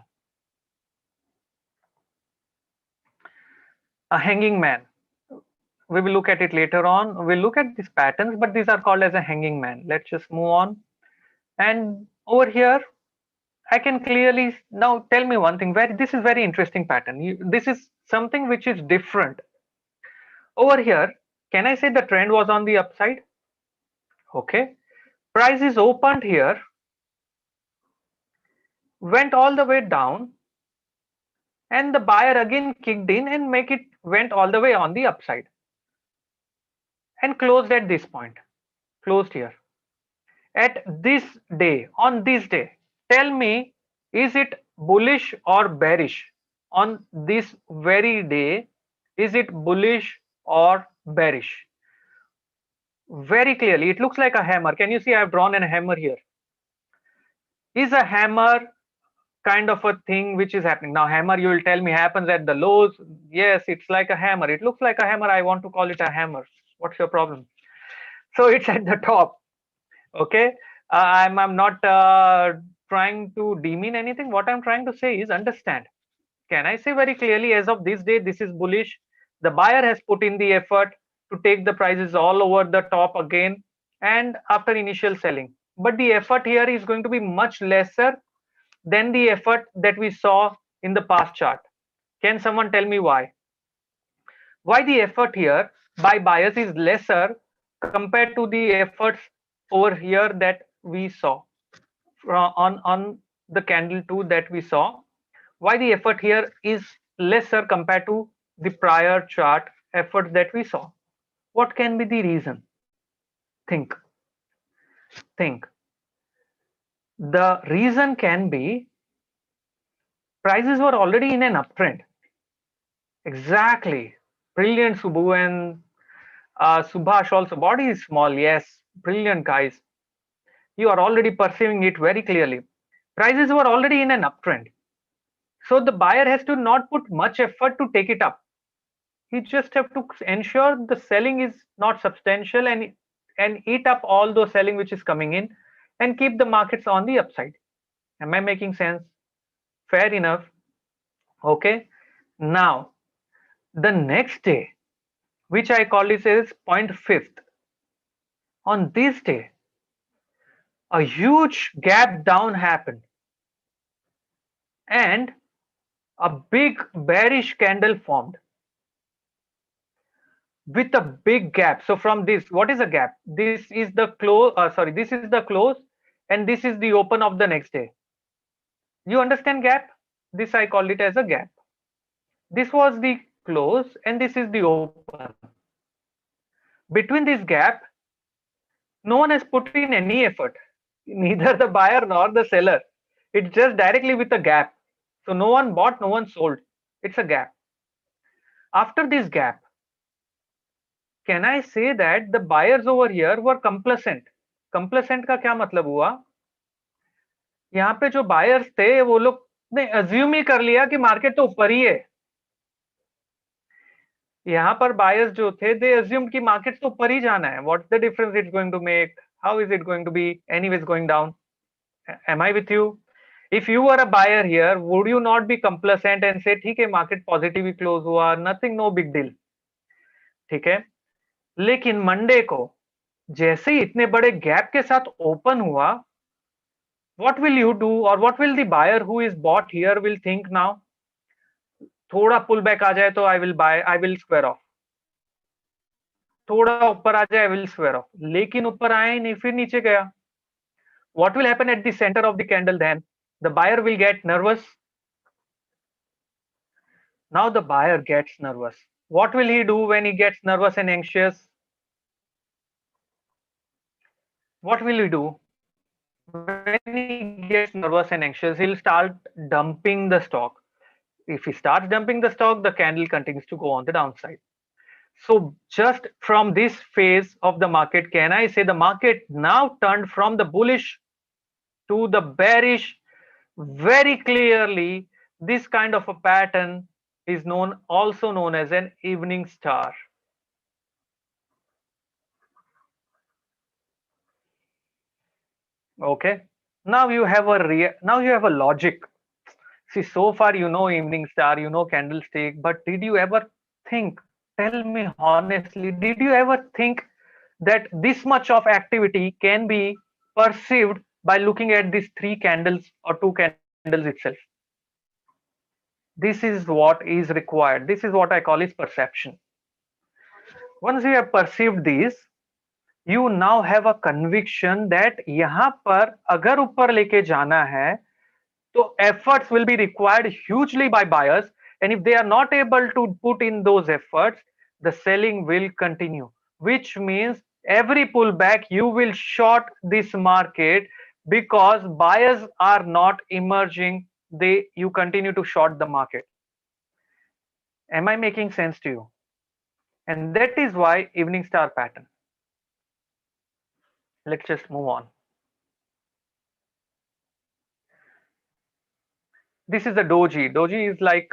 A hanging man. We will look at it later on. We'll look at these patterns, but these are called as a hanging man. Let's just move on. And over here, I can clearly now tell me one thing. This is very interesting pattern. This is something which is different. Over here, can I say the trend was on the upside? Okay. Price is opened here, went all the way down, and the buyer again kicked in and went all the way on the upside and closed at this point, closed here. At this day, on this day, tell me, is it bullish or bearish? On this very day, is it bullish or bearish? Very clearly, it looks like a hammer. Can you see I have drawn a hammer here? Is a hammer kind of a thing which is happening? Now hammer, you will tell me, happens at the lows. Yes, it's like a hammer. It looks like a hammer. I want to call it a hammer. What's your problem? So it's at the top. Okay, I'm not trying to demean anything. What I'm trying to say is understand. Can I say very clearly, as of this day, this is bullish? The buyer has put in the effort to take the prices all over the top again, and after initial selling, but the effort here is going to be much lesser than the effort that we saw in the past chart. Can someone tell me why? Why the effort here by buyers is lesser compared to the efforts over here that we saw on the candle 2 that we saw? Why the effort here is lesser compared to the prior chart effort that we saw? What can be the reason? Think. The reason can be prices were already in an uptrend. Exactly. Brilliant, Subbu, and Subhash also. Body is small. Yes, brilliant, guys. You are already perceiving it very clearly. Prices were already in an uptrend. So the buyer has to not put much effort to take it up. He just have to ensure the selling is not substantial and eat up all those selling which is coming in and keep the markets on the upside. Am I making sense? Fair enough. Okay. Now, the next day, which I call this as 0.5th, on this day, a huge gap down happened and a big bearish candle formed with a big gap. So from this, what is a gap? This is the close, this is the close, and this is the open of the next day. You understand gap? This I call it as a gap. This was the close and this is the open. Between this gap, no one has put in any effort, neither the buyer nor the seller. It's just directly with a gap. So no one bought, no one sold. It's a gap. After this gap, can I say that the buyers over here were complacent? Complacent का क्या मतलब हुआ? यहाँ पे जो buyers थे वो लोग ने assume ही कर लिया कि मार्केट तो ऊपर ही है. यहाँ पर buyers जो थे they assumed कि मार्केट तो ऊपर ही जाना है. What's the difference it's going to make? How is it going to be anyways going down? Am I with you? If you were a buyer here, would you not be complacent and say ठीक है market positive ही close हुआ, nothing, no big deal. ठीक है. लेकिन Monday को जैसे ही इतने बड़े गैप के साथ ओपन हुआ, what will you do or what will the buyer who is bought here will think now? थोड़ा पुल बैक आ जाए तो I will buy, I will square of, थोड़ा ऊपर आ जाए आई विल स्क्वायर ऑफ, लेकिन ऊपर आया ही नहीं, फिर नीचे गया. What will happen at the center of the candle then? The buyer will get nervous. Now the buyer gets nervous. What will he do when he gets nervous and anxious? What will he do? When he gets nervous and anxious, he'll start dumping the stock. If he starts dumping the stock, the candle continues to go on the downside. So just from this phase of the market, can I say the market now turned from the bullish to the bearish very clearly? This kind of a pattern is also known as an evening star. Okay, now you have a logic. See, so far you know evening star, you know candlestick, but did you ever think, tell me honestly, did you ever think that this much of activity can be perceived by looking at these three candles or two candles itself? This is what is required. This is what I call is perception. Once you have perceived these, you now have a conviction that यहाँ पर अगर ऊपर लेके जाना है, so efforts will be required hugely by buyers, and if they are not able to put in those efforts, the selling will continue, which means every pullback you will short this market because buyers are not emerging. You continue to short the market. Am I making sense to you? And that is why evening star pattern. Let's just move on. This is the doji. Doji is like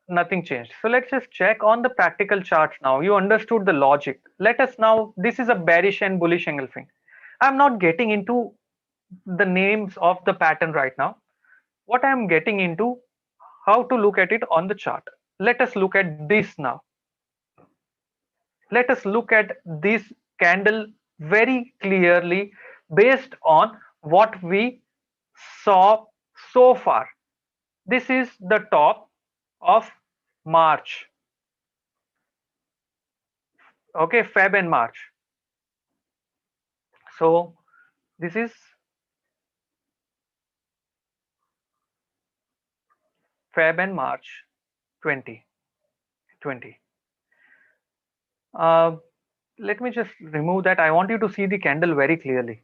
nothing changed. So let's just check on the practical charts now. You understood the logic. Let us now, this is a bearish and bullish engulfing. I'm not getting into the names of the pattern right now. What I'm getting into, how to look at it on the chart. Let us look at this now. Let us look at this candle very clearly based on what we saw so far. This is the top of March. Okay, Feb and March. So this is Feb and March 2020. Let me just remove that. I want you to see the candle very clearly.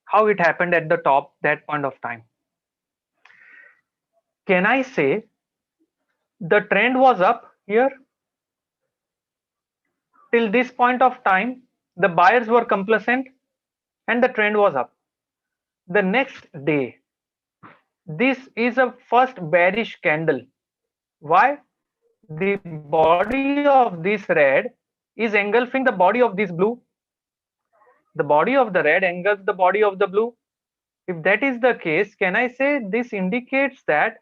How it happened at the top that point of time. Can I say the trend was up here? Till this point of time, the buyers were complacent and the trend was up. The next day, this is a first bearish candle. Why? The body of this red is engulfing the body of this blue. The body of the red engulfs the body of the blue. If that is the case, can I say this indicates that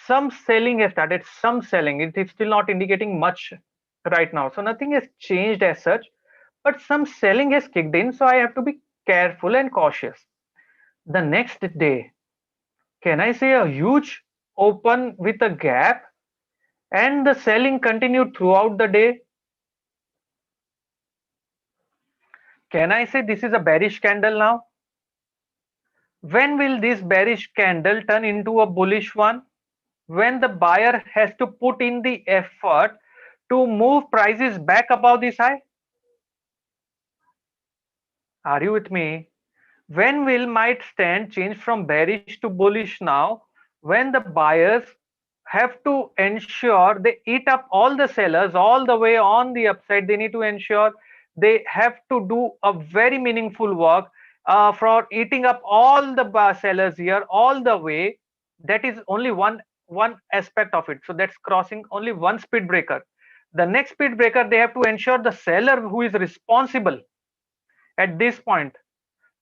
some selling has started, some selling. It is still not indicating much right now. So nothing has changed as such, but some selling has kicked in. So I have to be careful and cautious. The next day, can I say a huge open with a gap and the selling continued throughout the day? Can I say this is a bearish candle now? When will this bearish candle turn into a bullish one? When the buyer has to put in the effort to move prices back above this high. Are you with me? When will my stand change from bearish to bullish now? When the buyers have to ensure they eat up all the sellers all the way on the upside. They need to ensure they have to do a very meaningful work for eating up all the sellers here all the way. That is only one aspect of it. So that's crossing only one speed breaker. The next speed breaker, they have to ensure the seller who is responsible at this point.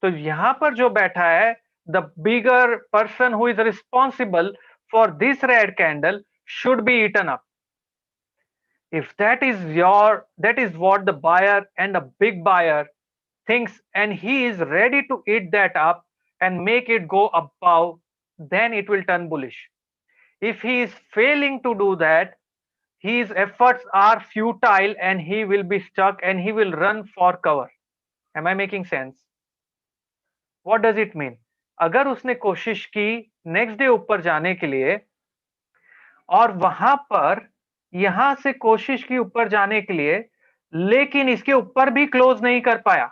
तो यहाँ पर जो बैठा है, the bigger person who is responsible for this red candle should be eaten up. If that is what the buyer and a big buyer thinks and he is ready to eat that up and make it go above, then it will turn bullish. If he is failing to do that, his efforts are futile and he will be stuck and he will run for cover. Am I making sense? What does it mean? अगर उसने कोशिश की next day ऊपर जाने के लिए और वहां पर यहां से कोशिश की ऊपर जाने के लिए, लेकिन इसके ऊपर भी क्लोज नहीं कर पाया,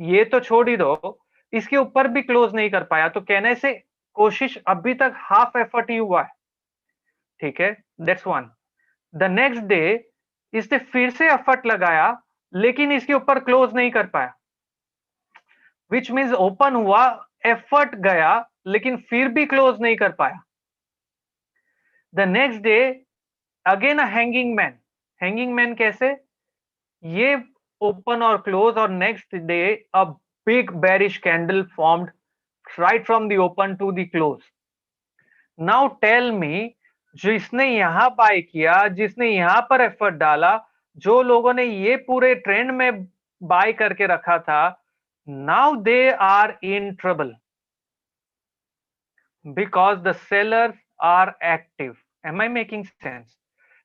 ये तो छोड़ ही दो, इसके ऊपर भी क्लोज नहीं कर पाया, तो कहने से कोशिश अभी तक हाफ एफर्ट ही हुआ है. ठीक है, that's one. The next day इसने फिर से एफर्ट लगाया लेकिन इसके ऊपर क्लोज नहीं कर पाया, विच मीन्स ओपन हुआ, एफर्ट गया लेकिन फिर भी क्लोज नहीं कर पाया. The next day again a hanging man. Hanging man कैसे? ये ओपन और क्लोज और next day a big bearish candle formed right from the open to the close. Now tell me, जिसने यहां बाय किया, जिसने यहां पर एफर्ट डाला, जो लोगों ने ये पूरे ट्रेंड में बाय करके रखा था, now they are in trouble because the sellers are active. Am I making sense?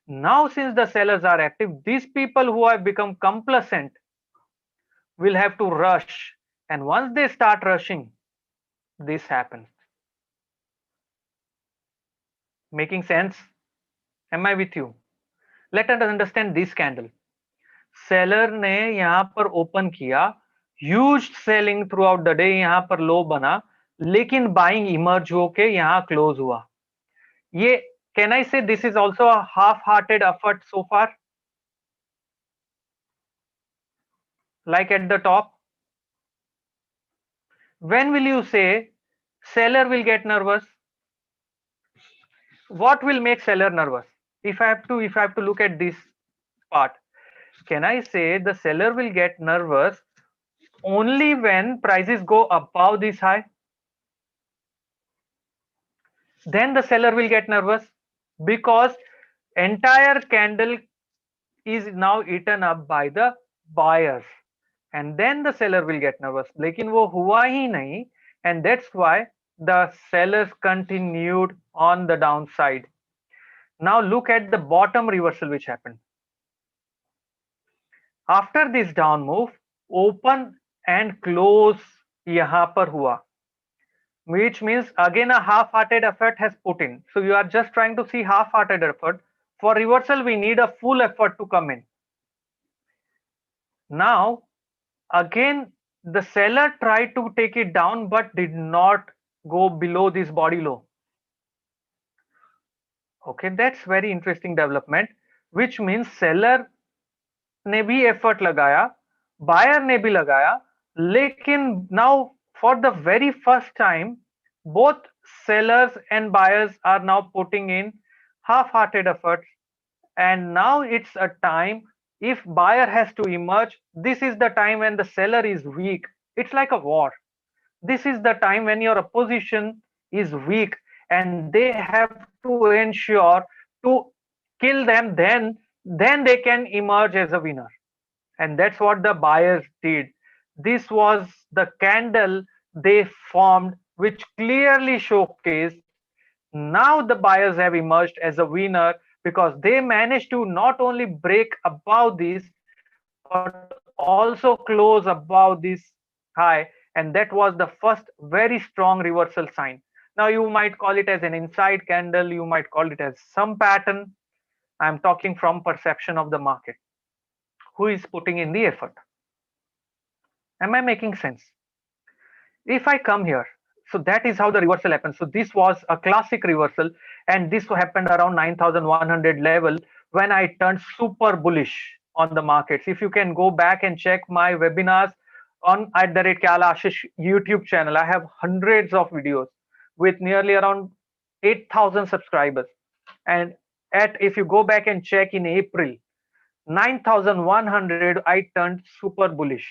Now since the sellers are active, these people who have become complacent will have to rush, and once they start rushing, this happens. Making sense? Am I with you? Let us understand this candle. Seller ने यहां पर open किया, huge selling through out the day, यहां पर लो बना, लेकिन buying emerge होके यहां क्लोज हुआ. ये can I say this is also a half hearted effort so far, like at the top? When will you say seller will get nervous? What will make seller nervous? If I have to look at this part, can I say the seller will get nervous only when prices go above this high? Then the seller will get nervous because entire candle is now eaten up by the buyers, and then the seller will get nervous. लेकिन वो हुआ ही नहीं, and that's why the sellers continued on the downside. Now look at the bottom reversal which happened. After this down move, open and close यहाँ पर हुआ, which means again a half-hearted effort has put in. So you are just trying to see half-hearted effort. For reversal, we need a full effort to come in. Now, again, the seller tried to take it down but did not go below this body low. Okay, that's very interesting development, which means seller ने भी effort लगाया, buyer ने भी लगाया, लेकिन now for the very first time, both sellers and buyers are now putting in half-hearted efforts, and now it's a time, if buyer has to emerge, this is the time when the seller is weak. It's like a war. This is the time when your opposition is weak and they have to ensure to kill them, then they can emerge as a winner. And that's what the buyers did. This was the candle they formed, which clearly showcased now the buyers have emerged as a winner because they managed to not only break above this but also close above this high, and that was the first very strong reversal sign. Now you might call it as an inside candle, you might call it as some pattern. I'm talking from perception of the market, who is putting in the effort. Am I making sense? If I come here, so that is how the reversal happens. So this was a classic reversal, and this happened around 9100 level when I turned super bullish on the markets. If you can go back and check my webinars on @Kyalashish YouTube channel, I have hundreds of videos with nearly around 8,000 subscribers. And if you go back and check in April 9100, I turned super bullish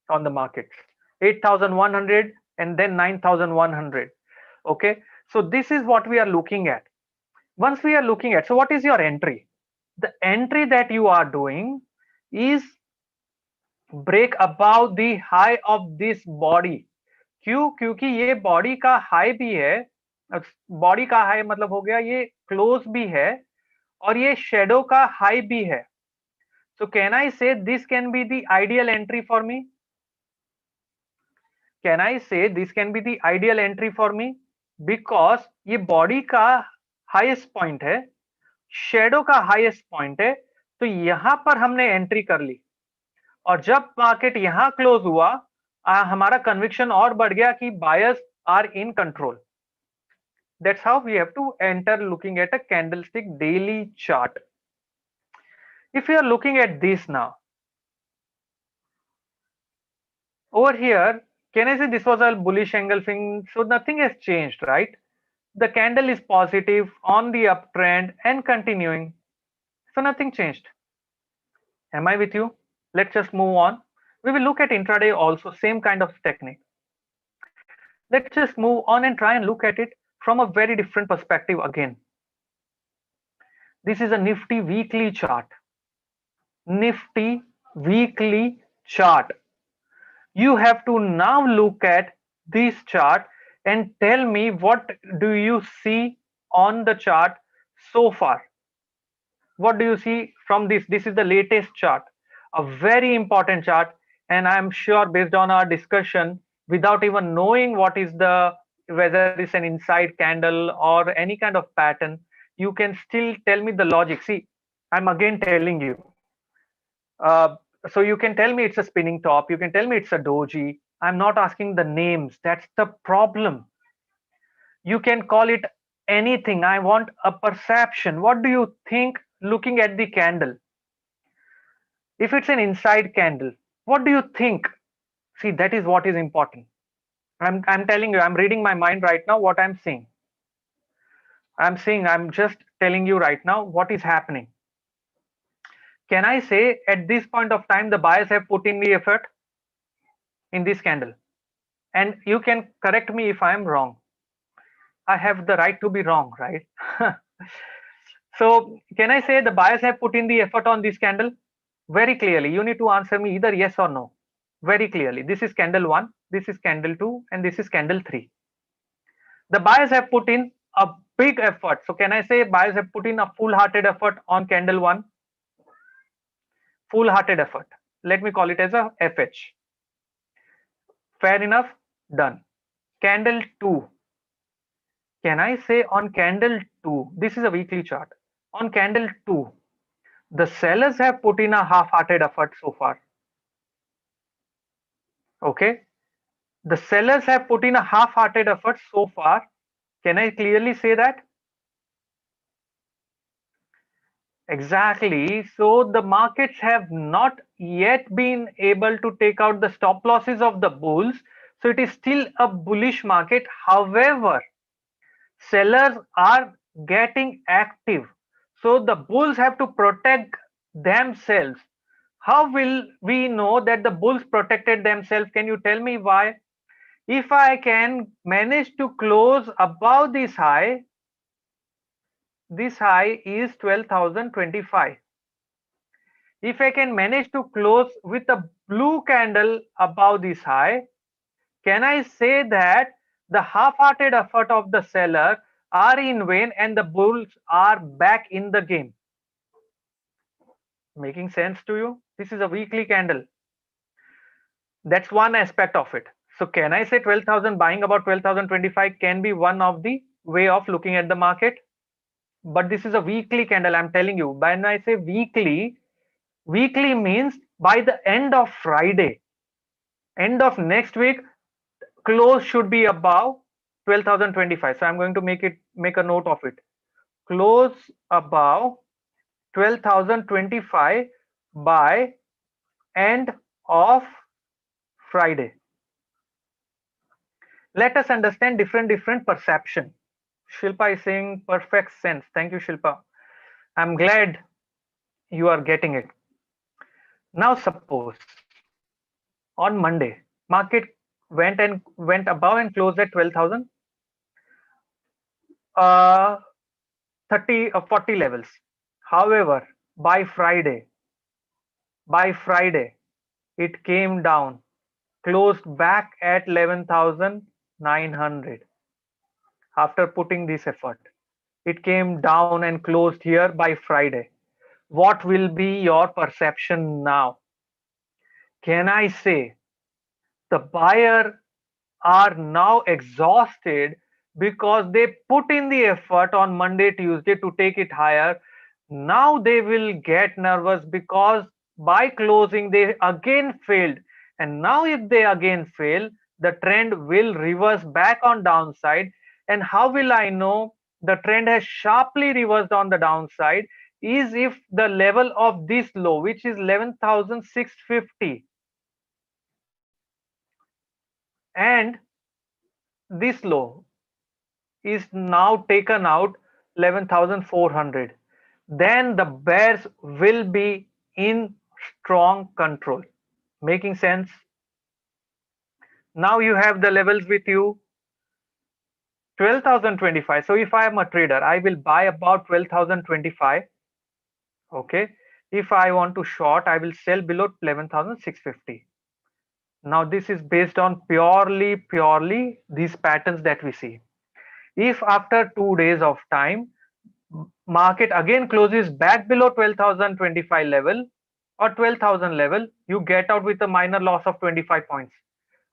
on the markets. 8100 and then 9100. Okay, so this is what we are looking at. Once we are looking at, so what is your entry? The entry that you are doing is break above the high of this body. क्यों? क्योंकि ये body का high भी है, body का high मतलब हो गया ये क्लोज भी है, और ये शेडो का हाई भी है। सो can I say this can be the ideal entry for me? Can I say this can be the ideal entry for me? Because ये बॉडी का हाईएस्ट पॉइंट है, शेडो का हाईएस्ट पॉइंट है, तो यहां पर हमने एंट्री कर ली, और जब मार्केट यहां क्लोज हुआ, हमारा कन्विक्शन और बढ़ गया कि buyers are in control. That's how we have to enter looking at a candlestick daily chart. If you are looking at this now, over here, can I say this was a bullish engulfing? So nothing has changed, right? The candle is positive on the uptrend and continuing. So nothing changed. Am I with you? Let's just move on. We will look at intraday also, same kind of technique. Let's just move on and try and look at it from a very different perspective again. This is a Nifty weekly chart. Nifty weekly chart. You have to now look at this chart and tell me what do you see on the chart so far. What do you see from this? This is the latest chart, a very important chart, and I'm sure based on our discussion, without even knowing what is the, whether it's an inside candle or any kind of pattern, you can still tell me the logic. See, I'm again telling you. So you can tell me it's a spinning top, you can tell me it's a doji. I'm not asking the names. That's the problem. You can call it anything. I want a perception. What do you think looking at the candle? If it's an inside candle, what do you think? See, that is what is important. I'm telling you, I'm reading my mind right now what I'm seeing. I'm just telling you right now what is happening. Can I say at this point of time the buyers have put in the effort in this candle? And you can correct me if I'm wrong. I have the right to be wrong, right? So can I say the buyers have put in the effort on this candle? Very clearly, you need to answer me either yes or no. Very clearly, this is candle 1, this is candle 2, and this is candle 3. The buyers have put in a big effort. So can I say buyers have put in a full-hearted effort on candle 1? Full-hearted effort. Let me call it as a FH. Fair enough, done. Candle 2. Can I say on candle 2, this is a weekly chart. On candle 2, the sellers have put in a half-hearted effort so far. Okay. The sellers have put in a half-hearted effort so far. Can I clearly say that? Exactly. So the markets have not yet been able to take out the stop losses of the bulls. So it is still a bullish market. However, sellers are getting active. So the bulls have to protect themselves. How will we know that the bulls protected themselves? Can you tell me why? If I can manage to close above this high is 12,025. If I can manage to close with a blue candle above this high, can I say that the half-hearted effort of the seller are in vain and the bulls are back in the game? Making sense to you? This is a weekly candle. That's one aspect of it. So can I say 12,000 buying about 12,025 can be one of the way of looking at the market? But this is a weekly candle. I'm telling you, when I say weekly means by the end of Friday, end of next week, close should be above 12,025. So I'm going to make a note of it. Close above 12,025 by end of Friday. Let us understand different perception. Shilpa is saying perfect sense. Thank you, Shilpa. I'm glad you are getting it. Now suppose on Monday, market went above and closed at 12,000 30 or 40 levels. However, by Friday, it came down, closed back at 11,900 after putting this effort. It came down and closed here by Friday. What will be your perception now? Can I say the buyer are now exhausted because they put in the effort on Monday, Tuesday to take it higher? Now they will get nervous because by closing they again failed. And now if they again fail, the trend will reverse back on downside. And how will I know the trend has sharply reversed on the downside? Is if the level of this low, which is 11,650, and this low is now taken out 11,400, then the bears will be in strong control. Making sense? Now you have the levels with you. 12,025. So if I am a trader, I will buy about 12,025. Okay. If I want to short, I will sell below 11,650. Now this is based on purely these patterns that we see. If after 2 days of time, market again closes back below 12,025 level or 12,000 level, you get out with a minor loss of 25 points.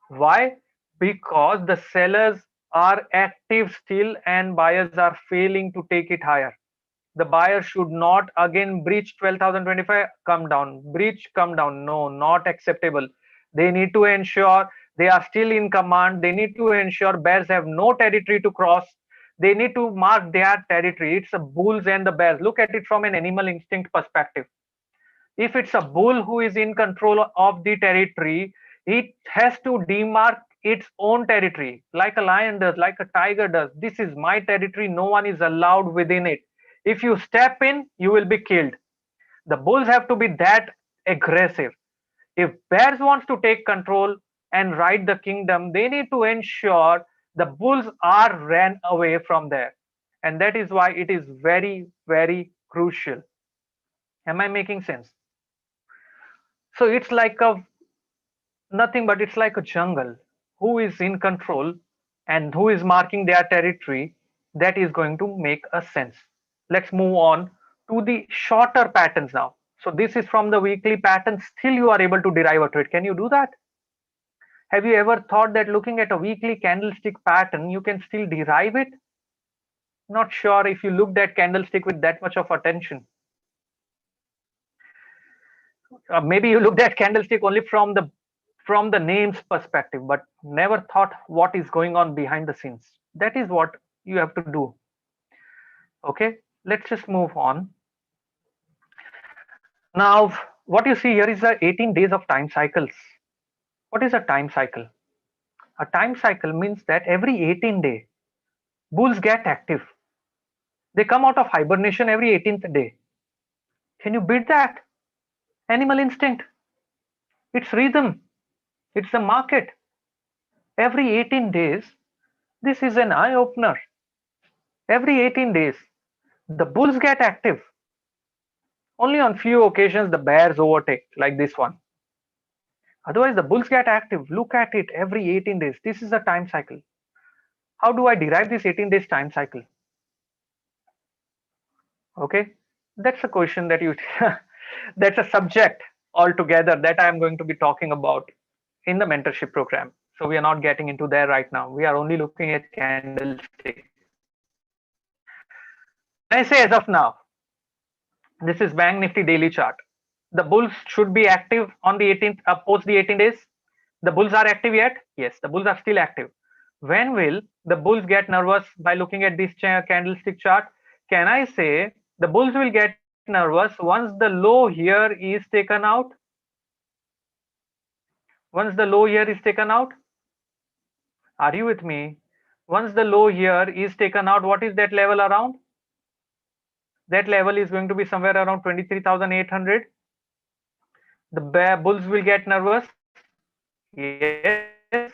Why? Because the sellers are active still and buyers are failing to take it higher. The buyer should not again breach 12,025, come down, breach, come down. No, not acceptable. They need to ensure they are still in command. They need to ensure bears have no territory to cross. They need to mark their territory. It's the bulls and the bears. Look at it from an animal instinct perspective. If it's a bull who is in control of the territory, it has to demark its own territory like a lion does, like a tiger does. This is my territory. No one is allowed within it. If you step in, you will be killed. The bulls have to be that aggressive. If bears wants to take control and ride the kingdom, they need to ensure the bulls are ran away from there. And that is why it is very crucial. Am I making sense? So it's like a nothing but it's like a jungle. Who is in control and who is marking their territory, that is going to make a sense. Let's move on to the shorter patterns now. So this is from the weekly pattern. Still you are able to derive a trade. Can you do that? Have you ever thought that looking at a weekly candlestick pattern you can still derive it? Not sure if you looked at candlestick with that much of attention. Maybe you looked at candlestick only from the names perspective, but never thought what is going on behind the scenes. That is what you have to do. Okay, let's just move on. Now, what you see here is the 18 days of time cycles. What is a time cycle? A time cycle means that every 18 days, bulls get active. They come out of hibernation every 18th day. Can you beat that? Animal instinct. It's rhythm. It's the market. Every 18 days, this is an eye opener. Every 18 days, the bulls get active. Only on few occasions the bears overtake, like this one. Otherwise, the bulls get active. Look at it every 18 days. This is a time cycle. How do I derive this 18 days time cycle? Okay, that's a question that you that's a subject altogether that I'm going to be talking about in the mentorship program. So we are not getting into there right now. We are only looking at candlestick. I say as of now, this is Bank Nifty daily chart. The bulls should be active on the 18th, post the 18 days. The bulls are active yet? Yes, the bulls are still active. When will the bulls get nervous by looking at this candlestick chart? Can I say the bulls will get nervous once the low here is taken out? Once the low here is taken out? Are you with me? Once the low here is taken out, what is that level around? That level is going to be somewhere around 23,800. The bulls will get nervous. Yes,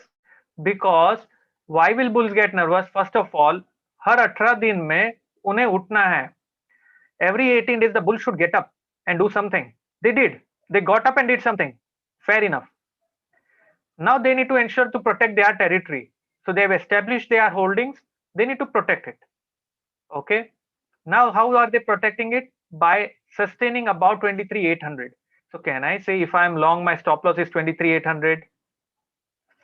because why will bulls get nervous? First of all, हर 18 दिन में उन्हें उठना है. Every 18 days the bull should get up and do something. They did. They got up and did something. Fair enough. Now they need to ensure to protect their territory. So they've established their holdings. They need to protect it. Okay. Now how are they protecting it? By sustaining about 23,800. So can I say if I'm long, my stop loss is 23,800?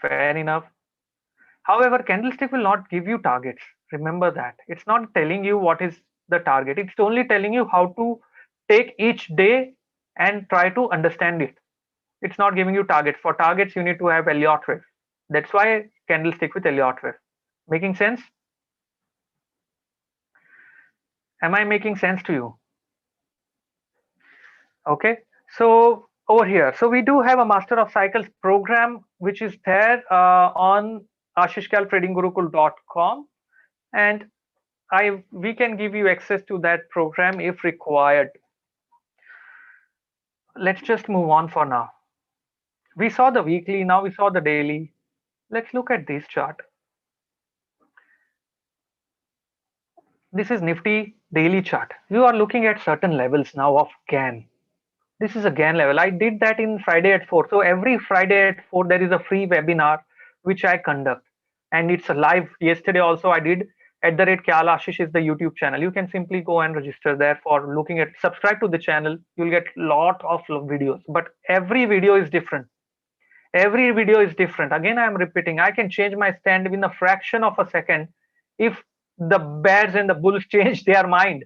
Fair enough. However, candlestick will not give you targets. Remember that. It's not telling you what is the target. It's only telling you how to take each day and try to understand it. It's not giving you targets. For targets, you need to have Elliott wave. That's why candlestick with Elliott wave. Making sense? Am I making sense to you? Okay. So over here, so we do have a Master of Cycles program, which is there on ashishkaltradinggurukul.com, and we can give you access to that program if required. Let's just move on for now. We saw the weekly, now we saw the daily. Let's look at this chart. This is Nifty daily chart. You are looking at certain levels now of GAN. This is a GAN level. I did that in Friday at 4. So every Friday at 4, there is a free webinar which I conduct. And it's a live. Yesterday also I did @Kyalashish is the YouTube channel. You can simply go and register there for looking at, subscribe to the channel. You'll get lot of videos, but every video is different. Every video is different. Again, I am repeating, I can change my stand in a fraction of a second if the bears and the bulls change their mind.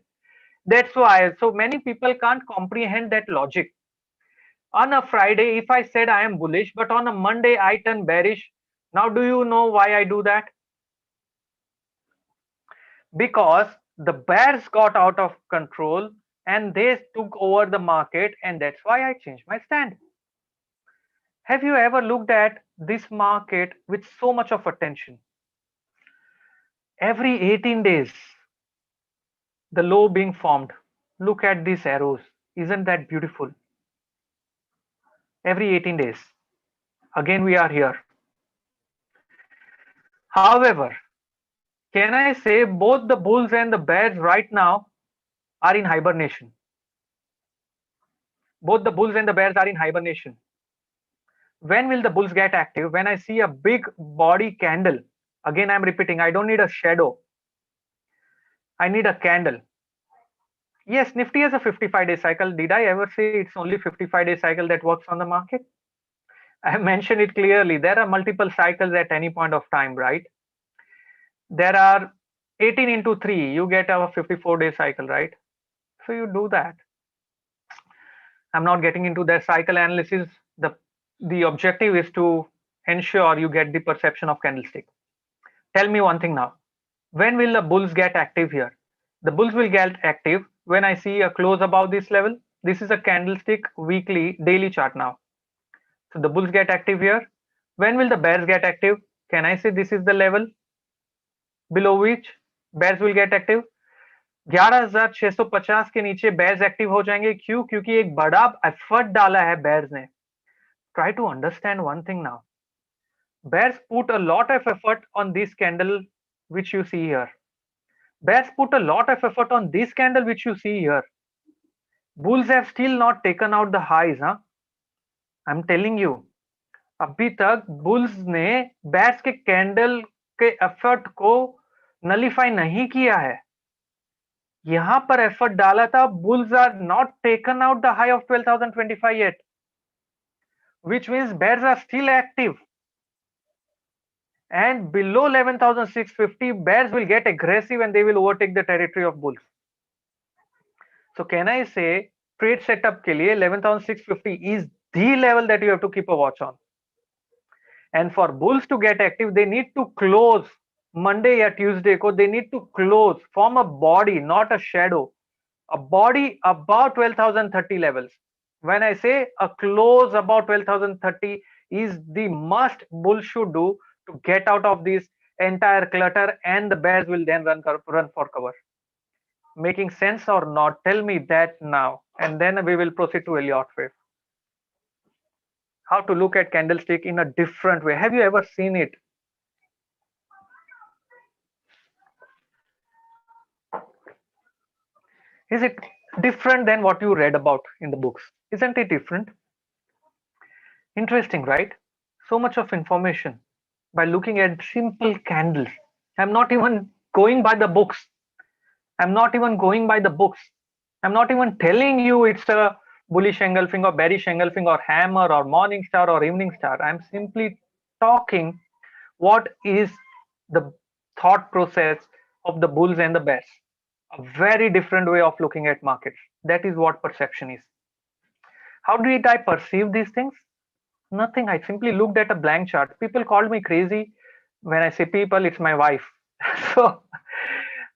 That's why so many people can't comprehend that logic. On a Friday, if I said I am bullish, but on a Monday I turn bearish. Now, do you know why I do that? Because the bears got out of control and they took over the market, and that's why I changed my stand. Have you ever looked at this market with so much of attention? Every 18 days, the low being formed. Look at these arrows. Isn't that beautiful? Every 18 days. Again, we are here. However, can I say both the bulls and the bears right now are in hibernation? Both the bulls and the bears are in hibernation. When will the bulls get active? When I see a big body candle. Again, I'm repeating, I don't need a shadow. I need a candle. Yes, Nifty has a 55-day cycle. Did I ever say it's only 55-day cycle that works on the market? I mentioned it clearly. There are multiple cycles at any point of time, right? There are 18 into 3. You get a 54-day cycle, right? So you do that. I'm not getting into that cycle analysis. The objective is to ensure you get the perception of candlestick. Tell me one thing now. When will the bulls get active here? The bulls will get active when I see a close above this level. This is a candlestick weekly daily chart now. So the bulls get active here. When will the bears get active? Can I say this is the level below which bears will get active? 11,650 के नीचे bears active हो जाएंगे. क्यों? क्योंकि एक बड़ा effort डाला है bears ने. Try to understand one thing now. Bears put a lot of effort on this candle which you see here. Bears put a lot of effort on this candle which you see here. Bulls have still not taken out the highs, huh? I'm telling you. अभी तक bulls ने bears के candle के effort को nullify नहीं किया है. यहां पर एफर्ट डाला था. Bulls are not taken out the high of 12,025 yet, which means bears are still active. And below 11,650, bears will get aggressive and they will overtake the territory of bulls. So can I say trade setup के लिए 11,650 is the level that you have to keep a watch on. And for bulls to get active, they need to close Monday or Tuesday ko, they need to close, form a body, not a shadow, a body about 12,030 levels. When I say a close about 12,030 is the must bull should do to get out of this entire clutter, and the bears will then run for cover. Making sense or not? Tell me that now, and then we will proceed to Elliott wave. How to look at candlestick in a different way. Have you ever seen it? Is it different than what you read about in the books? Isn't it different? Interesting, right? So much of information by looking at simple candles. I'm not even going by the books. I'm not even going by the books. I'm not even telling you it's a bullish engulfing or bearish engulfing or hammer or morning star or evening star. I'm simply talking what is the thought process of the bulls and the bears. A very different way of looking at markets. That is what perception is. How did I perceive these things? Nothing. I simply looked at a blank chart. People called me crazy. When I say people, it's my wife. So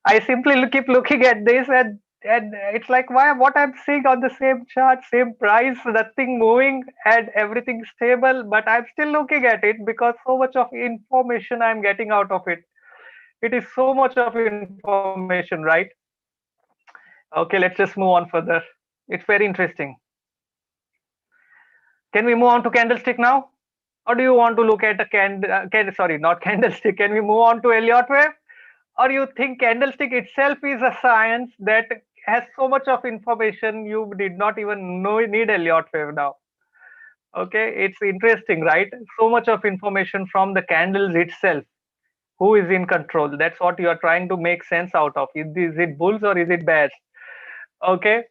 I simply keep looking at this, and it's like, why, what I'm seeing on the same chart, same price, nothing moving and everything stable, but I'm still looking at it because so much of information I'm getting out of it. It is so much of information, right? Okay, let's just move on further. It's very interesting. Can we move on to candlestick now? Or do you want to look at a sorry, not candlestick. Can we move on to Elliott wave? Or you think candlestick itself is a science that has so much of information you did not even know need Elliott wave now? Okay, it's interesting, right? So much of information from the candles itself. Who is in control? That's what you are trying to make sense out of. Is it bulls or is it bears? Okay,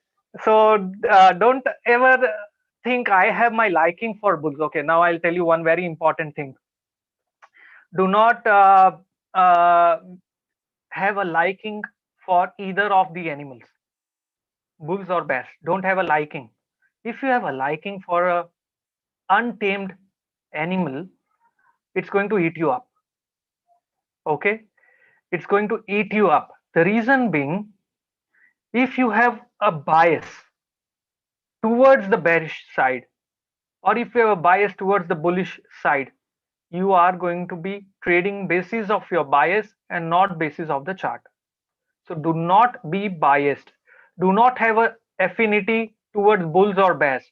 so don't ever think I have my liking for bulls. Okay, now I'll tell you one very important thing. Do not uh, have a liking for either of the animals, bulls or bears. Don't have a liking. If you have a liking for a untamed animal, it's going to eat you up. Okay, it's going to eat you up. The reason being, if you have a bias towards the bearish side, or if you have a bias towards the bullish side, you are going to be trading basis of your bias and not basis of the chart. So do not be biased. Do not have an affinity towards bulls or bears.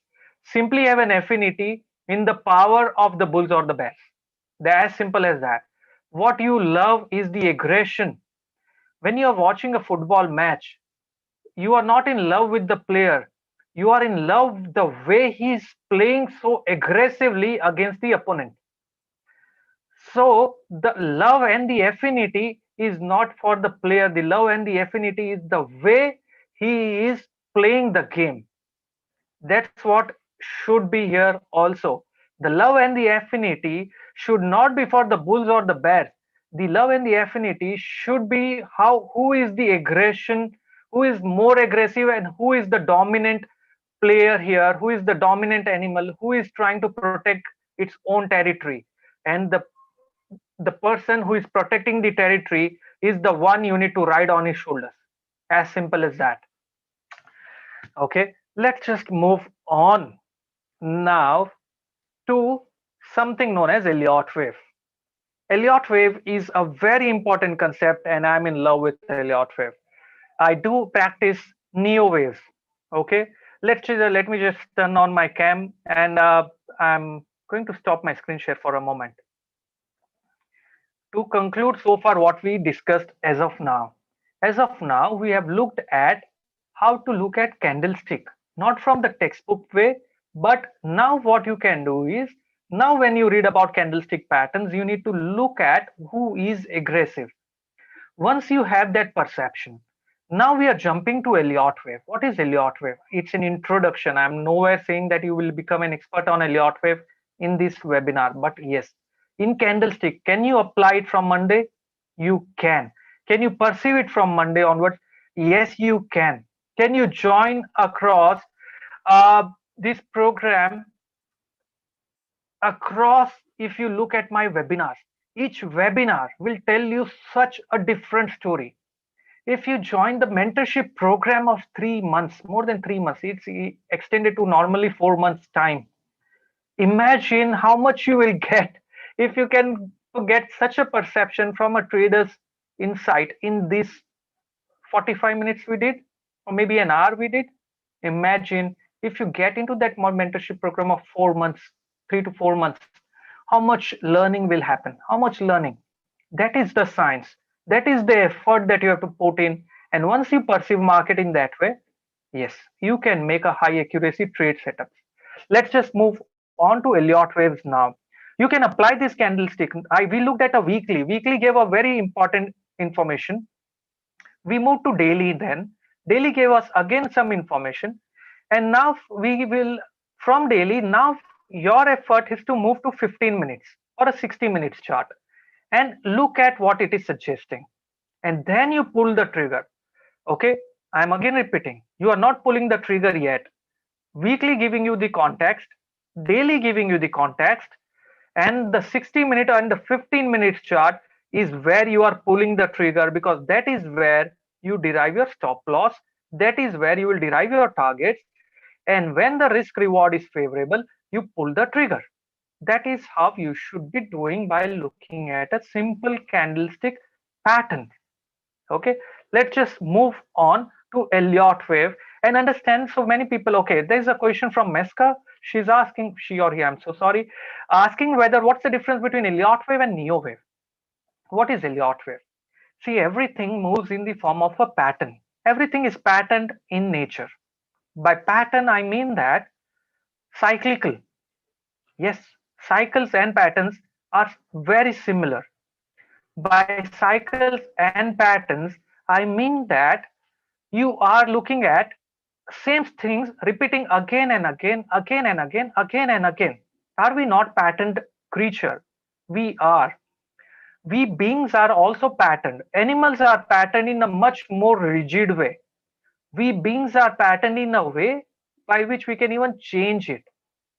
Simply have an affinity in the power of the bulls or the bears. They're as simple as that. What you love is the aggression. When you are watching a football match, you are not in love with the player. You are in love with the way he's playing so aggressively against the opponent. So the love and the affinity is not for the player. The love and the affinity is the way he is playing the game. That's what should be here also. The love and the affinity should not be for the bulls or the bears. The love and the affinity should be how, who is the aggression, who is more aggressive, and who is the dominant player here, who is the dominant animal, who is trying to protect its own territory. And the person who is protecting the territory is the one you need to ride on his shoulders. As simple as that. Okay, let's just move on now to something known as Elliott wave. Elliott wave is a very important concept, and I'm in love with Elliott wave. I do practice neo waves. Okay, let me just turn on my cam, and I'm going to stop my screen share for a moment. To conclude so far what we discussed as of now we have looked at how to look at candlestick, not from the textbook way, but now what you can do is, now when you read about candlestick patterns you need to look at who is aggressive. Once you have that perception, now we are jumping to Elliott wave. What is Elliott wave? It's an introduction. I'm nowhere saying that you will become an expert on Elliott wave in this webinar, but yes, in candlestick, can you apply it from Monday? You can. Can you perceive it from Monday onwards? Yes, you can. Can you join across this program across? If you look at my webinars, each webinar will tell you such a different story. If you join the mentorship program of 3 months, more than 3 months, it's extended to normally 4 months time. Imagine how much you will get if you can get such a perception from a trader's insight in this 45 minutes we did, or maybe an hour we did. Imagine if you get into that mentorship program of 4 months, 3 to 4 months, how much learning will happen? How much learning? That is the science. That is the effort that you have to put in. And once you perceive market in that way, yes, you can make a high accuracy trade setup. Let's just move on to Elliott waves now. You can apply this candlestick. We looked at a weekly. Weekly gave a very important information. We moved to daily then. Daily gave us again some information. And now we will, from daily, now your effort is to move to 15 minutes or a 60 minutes chart and look at what it is suggesting. And then you pull the trigger. Okay, I'm again repeating, you are not pulling the trigger yet. Weekly giving you the context, daily giving you the context, and the 60-minute and the 15 minutes chart is where you are pulling the trigger, because that is where you derive your stop loss, that is where you will derive your targets, and when the risk reward is favorable, you pull the trigger. That is how you should be doing by looking at a simple candlestick pattern. Okay, let's just move on to Elliott wave and understand. So many people, okay, there's a question from Meska. She's asking, she or he, I'm so sorry, asking whether what's the difference between Elliott wave and Neo wave. What is Elliott wave? See, everything moves in the form of a pattern. Everything is patterned in nature. By pattern, I mean that cyclical. Yes, cycles and patterns are very similar. By cycles and patterns, I mean that you are looking at same things repeating again and again, again and again, again and again. Are we not patterned creature? We are. We beings are also patterned. Animals are patterned in a much more rigid way. We beings are patterned in a way by which we can even change it.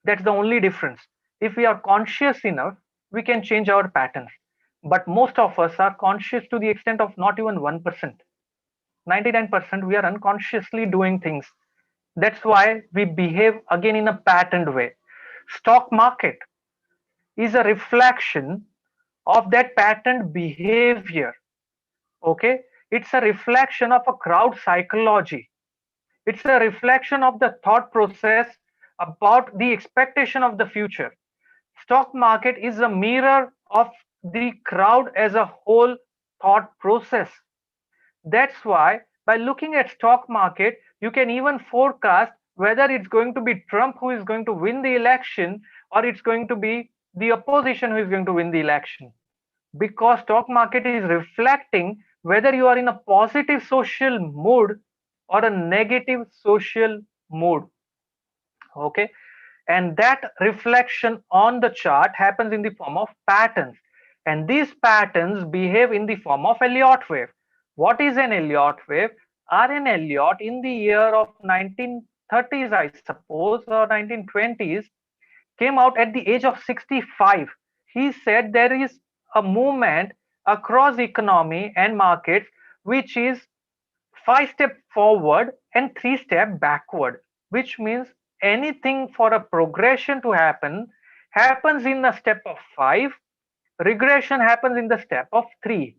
That's the only difference. If we are conscious enough, we can change our patterns. But most of us are conscious to the extent of not even 1%. 99% we are unconsciously doing things. That's why we behave again in a patterned way. Stock market is a reflection of that patterned behavior. Okay, it's a reflection of a crowd psychology. It's a reflection of the thought process about the expectation of the future. Stock market is a mirror of the crowd as a whole thought process. That's why by looking at stock market, you can even forecast whether it's going to be Trump who is going to win the election, or it's going to be the opposition who is going to win the election. Because stock market is reflecting whether you are in a positive social mood or a negative social mood. Okay, and that reflection on the chart happens in the form of patterns, and these patterns behave in the form of Elliott wave. What is an Elliott wave? R.N. Elliott in the year of 1930s, I suppose, or 1920s, came out at the age of 65. He said there is a movement across economy and markets which is 5 steps forward and 3 steps backward, which means anything for a progression to happen happens in the step of 5, regression happens in the step of 3.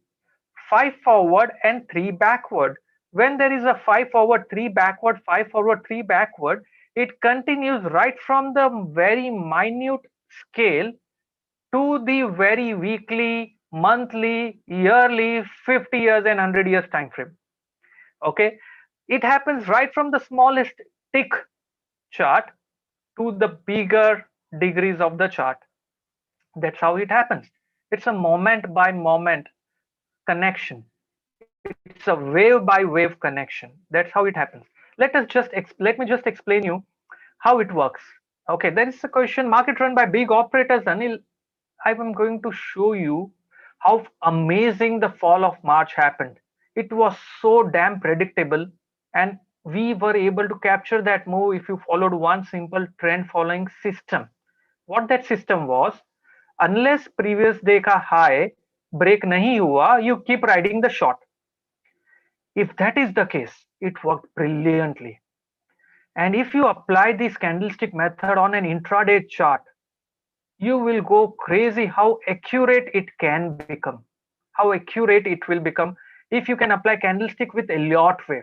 5 forward and 3 backward. When there is a 5 forward, 3 backward, 5 forward, 3 backward, it continues right from the very minute scale to the very weekly, monthly, yearly, 50 years and 100 years time frame. Okay, it happens right from the smallest tick chart to the bigger degrees of the chart. That's how it happens. It's a moment by moment connection. It's a wave by wave connection. That's how it happens. Let me just explain you how it works. Okay, there is a question: market run by big operators. Anil, I am going to show you how amazing the fall of March happened. It was so damn predictable, and we were able to capture that move if you followed one simple trend following system. What that system was: unless previous day ka high break nahi hua, you keep riding the short. If that is the case, it worked brilliantly. And if you apply this candlestick method on an intraday chart, you will go crazy how accurate it can become, how accurate it will become if you can apply candlestick with Elliott wave.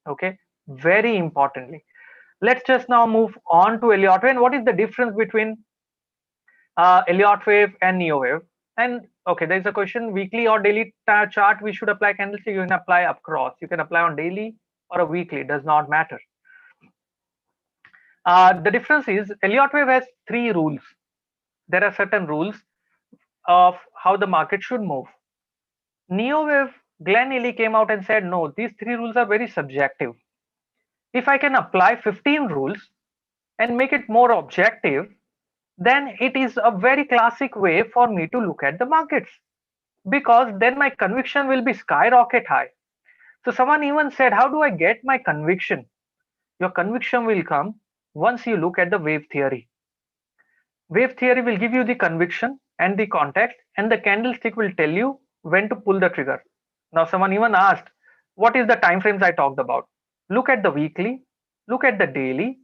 Okay, very importantly, let's just now move on to Elliott wave. And what is the difference between Elliott wave and Neo wave? And okay, there's a question: weekly or daily chart we should apply candlestick. You can apply across, you can apply on daily or a weekly, does not matter. The difference is Elliott wave has three rules. There are certain rules of how the market should move. Neo wave, Glenn Ely came out and said, no, these three rules are very subjective. If I can apply 15 rules and make it more objective, then it is a very classic way for me to look at the markets, because then my conviction will be skyrocket high. So someone even said, how do I get my conviction? Your conviction will come once you look at the wave theory. Wave theory will give you the conviction and the context, and the candlestick will tell you when to pull the trigger. Now, someone even asked, what is the time frames I talked about? Look at the weekly, look at the daily,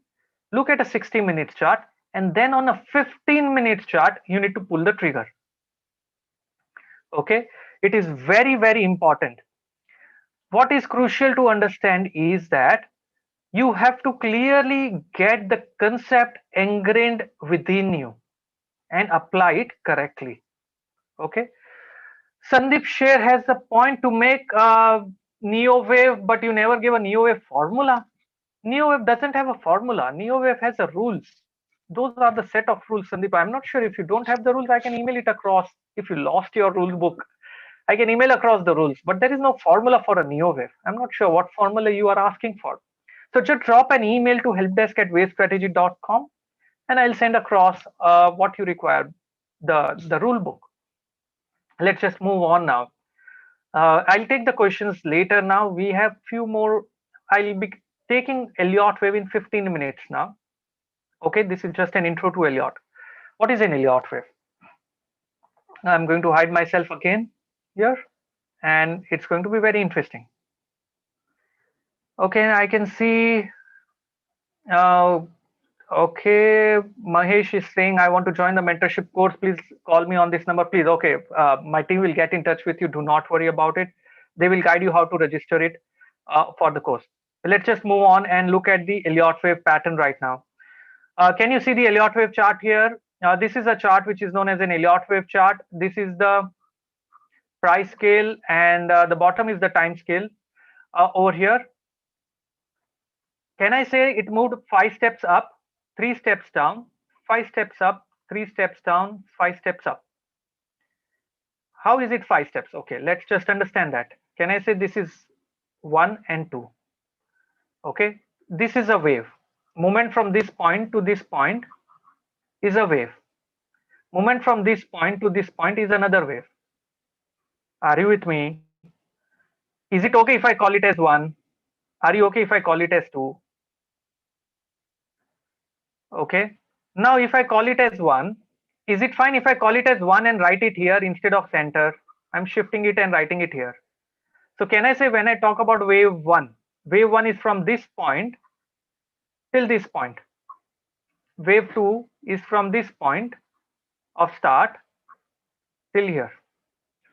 look at a 60-minute chart, and then on a 15-minute chart, you need to pull the trigger. Okay, it is very, very important. What is crucial to understand is that you have to clearly get the concept ingrained within you and apply it correctly. Okay, Sandeep Sher has a point to make neo wave, but you never give a neo wave formula. Neo wave doesn't have a formula. Neo wave has a rules. Those are the set of rules, Sandeep. I'm not sure if you don't have the rules, I can email it across. If you lost your rule book, I can email across the rules, but there is no formula for a neo wave. I'm not sure what formula you are asking for. So just drop an email to helpdesk@wavestrategy.com and I'll send across what you require, the rule book. Let's just move on now. I'll take the questions later now. We have few more. I'll be taking Elliott wave in 15 minutes now. Okay, this is just an intro to Elliott. What is an Elliott wave? I'm going to hide myself again here, and it's going to be very interesting. Okay, I can see. Okay, Mahesh is saying, I want to join the mentorship course. Please call me on this number, please. Okay, my team will get in touch with you. Do not worry about it. They will guide you how to register it for the course. Let's just move on and look at the Elliott wave pattern right now. Can you see the Elliott wave chart here? This is a chart which is known as an Elliott wave chart. This is the price scale, and the bottom is the time scale over here. Can I say it moved 5 steps up, 3 steps down, 5 steps up, 3 steps down, 5 steps up? How is it 5 steps? Okay, let's just understand that. Can I say this is 1 and 2? Okay, this is a wave. Movement from this point to this point is a wave. Movement from this point to this point is another wave. Are you with me? Is it okay if I call it as 1? Are you okay if I call it as 2? Okay. Now, if I call it as 1, is it fine if I call it as 1 and write it here instead of center? I'm shifting it and writing it here. So can I say when I talk about wave 1 is from this point till this point. Wave 2 is from this point of start till here.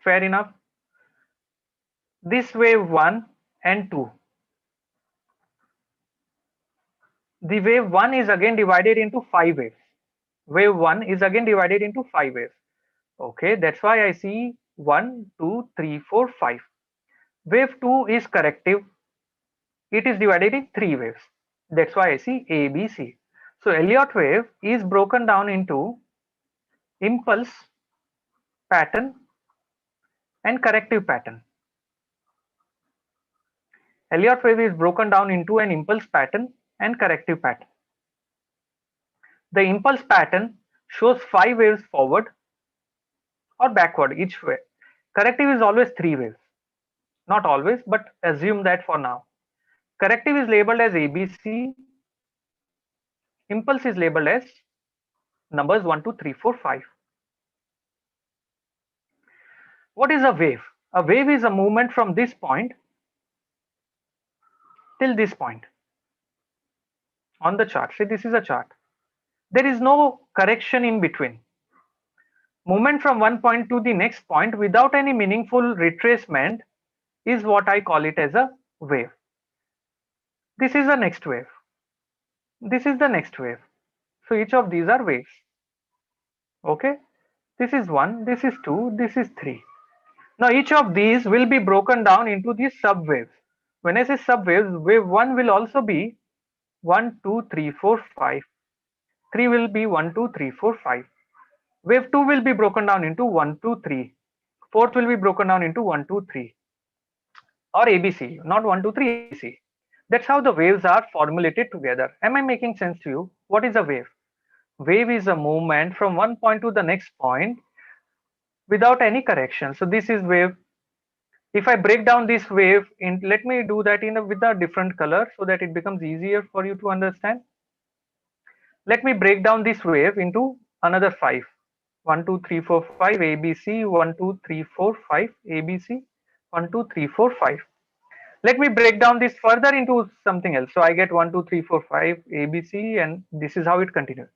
Fair enough. This wave 1 and 2. The wave 1 is again divided into 5 waves. Wave 1 is again divided into 5 waves. Okay, that's why I see 1, 2, 3, 4, 5. Wave 2 is corrective. It is divided in 3 waves. That's why I see A, B, C. So Elliott wave is broken down into impulse, pattern, and corrective pattern. Elliott wave is broken down into an impulse pattern and corrective pattern. The impulse pattern shows 5 waves forward or backward each way. Corrective is always 3 waves. Not always, but assume that for now. Corrective is labeled as ABC. Impulse is labeled as numbers 1, 2, 3, 4, 5. What is a wave? A wave is a movement from this point till this point on the chart. Say this is a chart. There is no correction in between. Movement from one point to the next point without any meaningful retracement is what I call it as a wave. This is the next wave. This is the next wave. So each of these are waves. Okay. This is 1, this is 2, this is 3. Now each of these will be broken down into these sub waves. When I say sub waves, wave 1 will also be 1, 2, 3, 4, 5. 3 will be 1, 2, 3, 4, 5. Wave 2 will be broken down into 1, 2, 3. Fourth will be broken down into 1, 2, 3. Or ABC, not 1, 2, 3 ABC. That's how the waves are formulated together. Am I making sense to you? What is a wave? Wave is a movement from one point to the next point without any correction. So this is wave. If I break down this wave in, let me do that with a different color so that it becomes easier for you to understand. Let me break down this wave into another 5. 1, 2, 3, 4, 5 ABC, 1, 2, 3, 4, 5 ABC, 1, 2, 3, 4, 5. Let me break down this further into something else. So I get 1, 2, 3, 4, 5 ABC, and this is how it continues.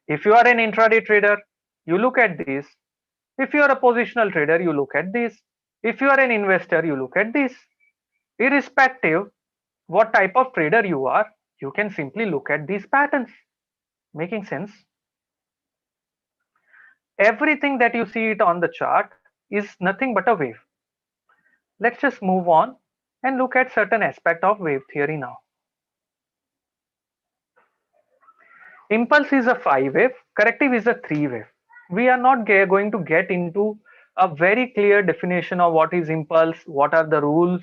If you are an intraday trader, you look at this. If you are a positional trader, you look at this. If you are an investor, you look at this. Irrespective what type of trader you are, you can simply look at these patterns. Making sense? Everything that you see it on the chart is nothing but a wave. Let's just move on and look at certain aspect of wave theory now. Impulse is a 5 wave, corrective is a 3 wave. We are not going to get into a very clear definition of what is impulse, what are the rules.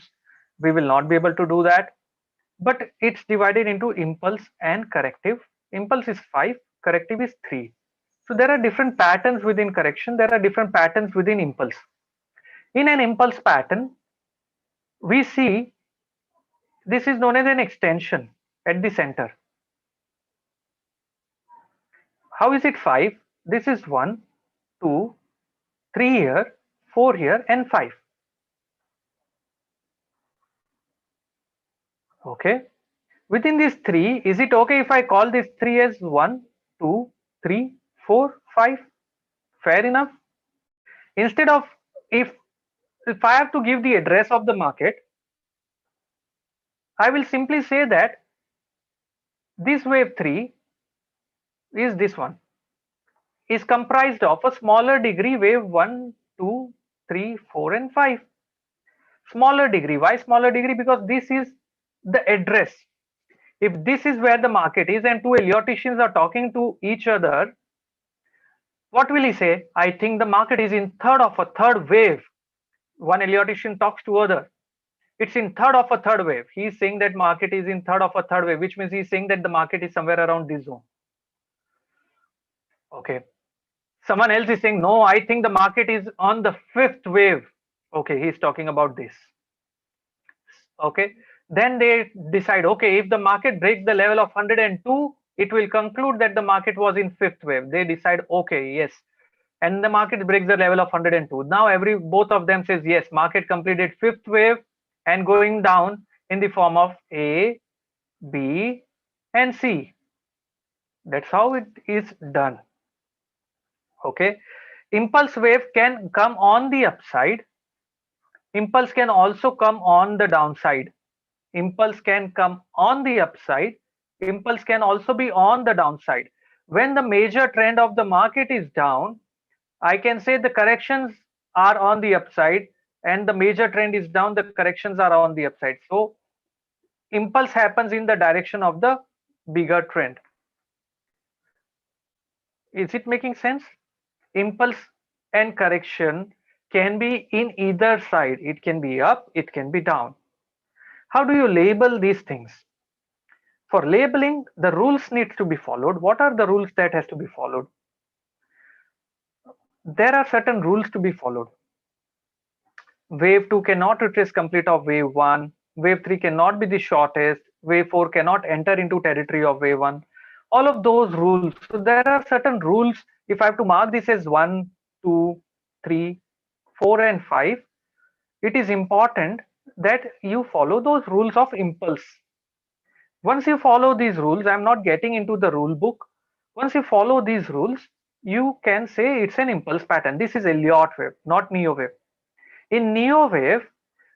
We will not be able to do that. But it's divided into impulse and corrective. Impulse is 5, corrective is 3. So there are different patterns within correction, there are different patterns within impulse. In an impulse pattern, we see this is known as an extension at the center. How is it 5? This is 1, 2, 3 here, 4 here, and 5. Okay. Within these 3, is it okay if I call this 3 as 1, 2, 3, 4, 5? Fair enough. Instead of, if I have to give the address of the market, I will simply say that this wave 3 is this one, is comprised of a smaller degree wave 1, 2, 3, 4, and 5. Smaller degree. Why smaller degree? Because this is the address. If this is where the market is and two Elliottians are talking to each other, what will he say? I think the market is in third of a third wave. One Elliottian talks to other. It's in third of a third wave. He's saying that market is in third of a third wave, which means he's saying that the market is somewhere around this zone. Okay. Someone else is saying, no, I think the market is on the fifth wave. Okay, he's talking about this. Okay. Then they decide, okay, if the market breaks the level of 102, it will conclude that the market was in fifth wave. They decide, okay, yes. And the market breaks the level of 102. Now both of them says, yes, market completed fifth wave and going down in the form of A, B, and C. That's how it is done. Okay. Impulse wave can come on the upside. Impulse can also come on the downside. Impulse can come on the upside. Impulse can also be on the downside. When the major trend of the market is down, I can say the corrections are on the upside, and the major trend is down, the corrections are on the upside. So impulse happens in the direction of the bigger trend. Is it making sense? Impulse and correction can be in either side. It can be up, it can be down. How do you label these things? For labeling, the rules need to be followed. What are the rules that has to be followed? There are certain rules to be followed. Wave 2 cannot retrace complete of wave 1. Wave 3 cannot be the shortest. Wave 4 cannot enter into territory of wave 1. All of those rules. So there are certain rules. If I have to mark this as 1, 2, 3, 4, and 5, it is important that you follow those rules of impulse. Once you follow these rules, I'm not getting into the rule book. Once you follow these rules, you can say it's an impulse pattern. This is Elliott wave, not Neo wave. In Neo wave,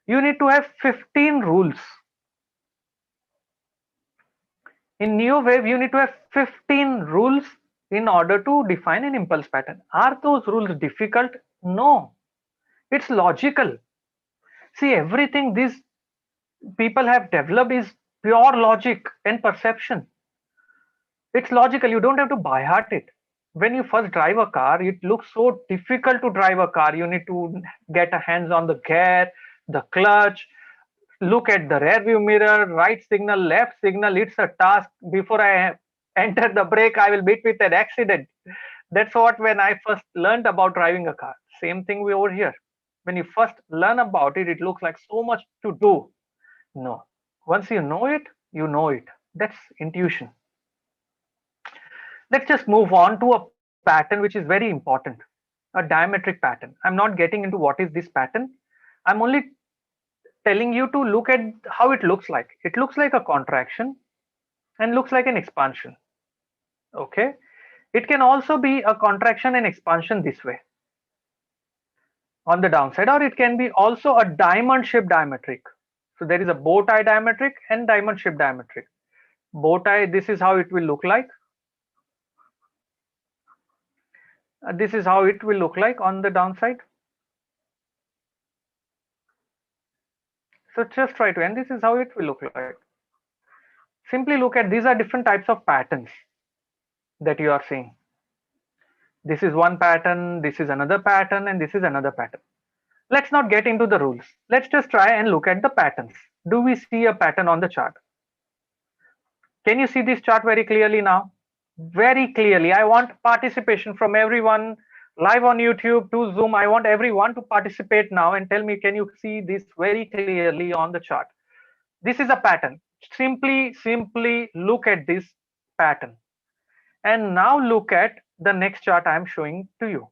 you need to have 15 rules. In Neo wave, you need to have 15 rules in order to define an impulse pattern. Are those rules difficult? No. It's logical. See, everything these people have developed is pure logic and perception. It's logical. You don't have to by heart it. When you first drive a car, it looks so difficult to drive a car. You need to get a hands on the gear, the clutch, look at the rear view mirror, right signal, left signal. It's a task. Before I enter the brake, I will meet with an accident. That's what when I first learned about driving a car. Same thing we over here. When you first learn about it, it looks like so much to do. No. Once you know it, you know it. That's intuition. Let's just move on to a pattern which is very important, a diametric pattern. I'm not getting into what is this pattern. I'm only telling you to look at how it looks like. It looks like a contraction and looks like an expansion. Okay. It can also be a contraction and expansion this way on the downside, or it can be also a diamond shaped diametric. So there is a bow tie diametric and diamond shaped diametric. Bow tie, this is how it will look like. This is how it will look like on the downside. So just try to, and this is how it will look like. Simply look at, these are different types of patterns that you are seeing. This is one pattern, this is another pattern, and this is another pattern. Let's not get into the rules. Let's just try and look at the patterns. Do we see a pattern on the chart? Can you see this chart very clearly now? Very clearly. I want participation from everyone live on YouTube to Zoom. I want everyone to participate now and tell me, can you see this very clearly on the chart? This is a pattern. Simply look at this pattern. And now look at the next chart I'm showing to you.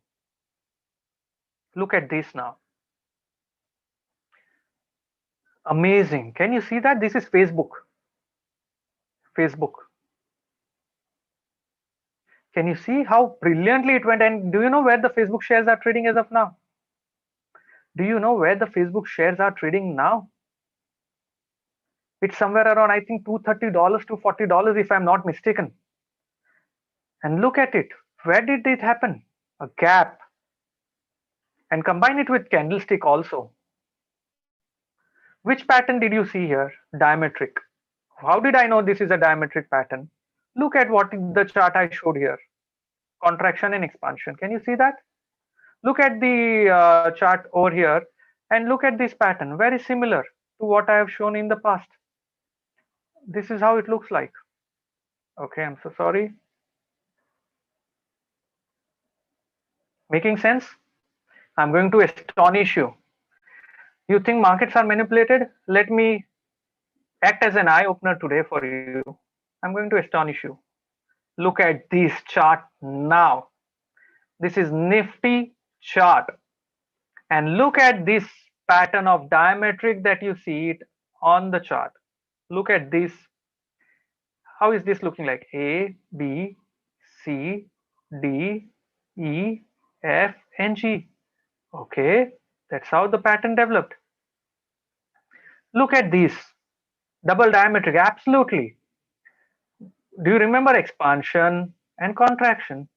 Look at this now. Amazing. Can you see that? This is Facebook. Facebook. Can you see how brilliantly it went? And do you know where the Facebook shares are trading as of now? Do you know where the Facebook shares are trading now? It's somewhere around, I think, $230 to $40 if I'm not mistaken. And look at it. Where did it happen? A gap. And combine it with candlestick also. Which pattern did you see here? Diametric. How did I know this is a diametric pattern? Look at what the chart I showed here. Contraction and expansion. Can you see that? Look at the chart over here and look at this pattern. Very similar to what I have shown in the past. This is how it looks like. Okay, I'm so sorry. Making sense? I'm going to astonish you. You think markets are manipulated? Let me act as an eye opener today for you. I'm going to astonish you. Look at this chart now. This is Nifty chart. And look at this pattern of diametric that you see it on the chart. Look at this. How is this looking like? A, B, C, D, E, F, and G. Okay, that's how the pattern developed. Look at this. Double diametric, absolutely. Do you remember expansion and contraction?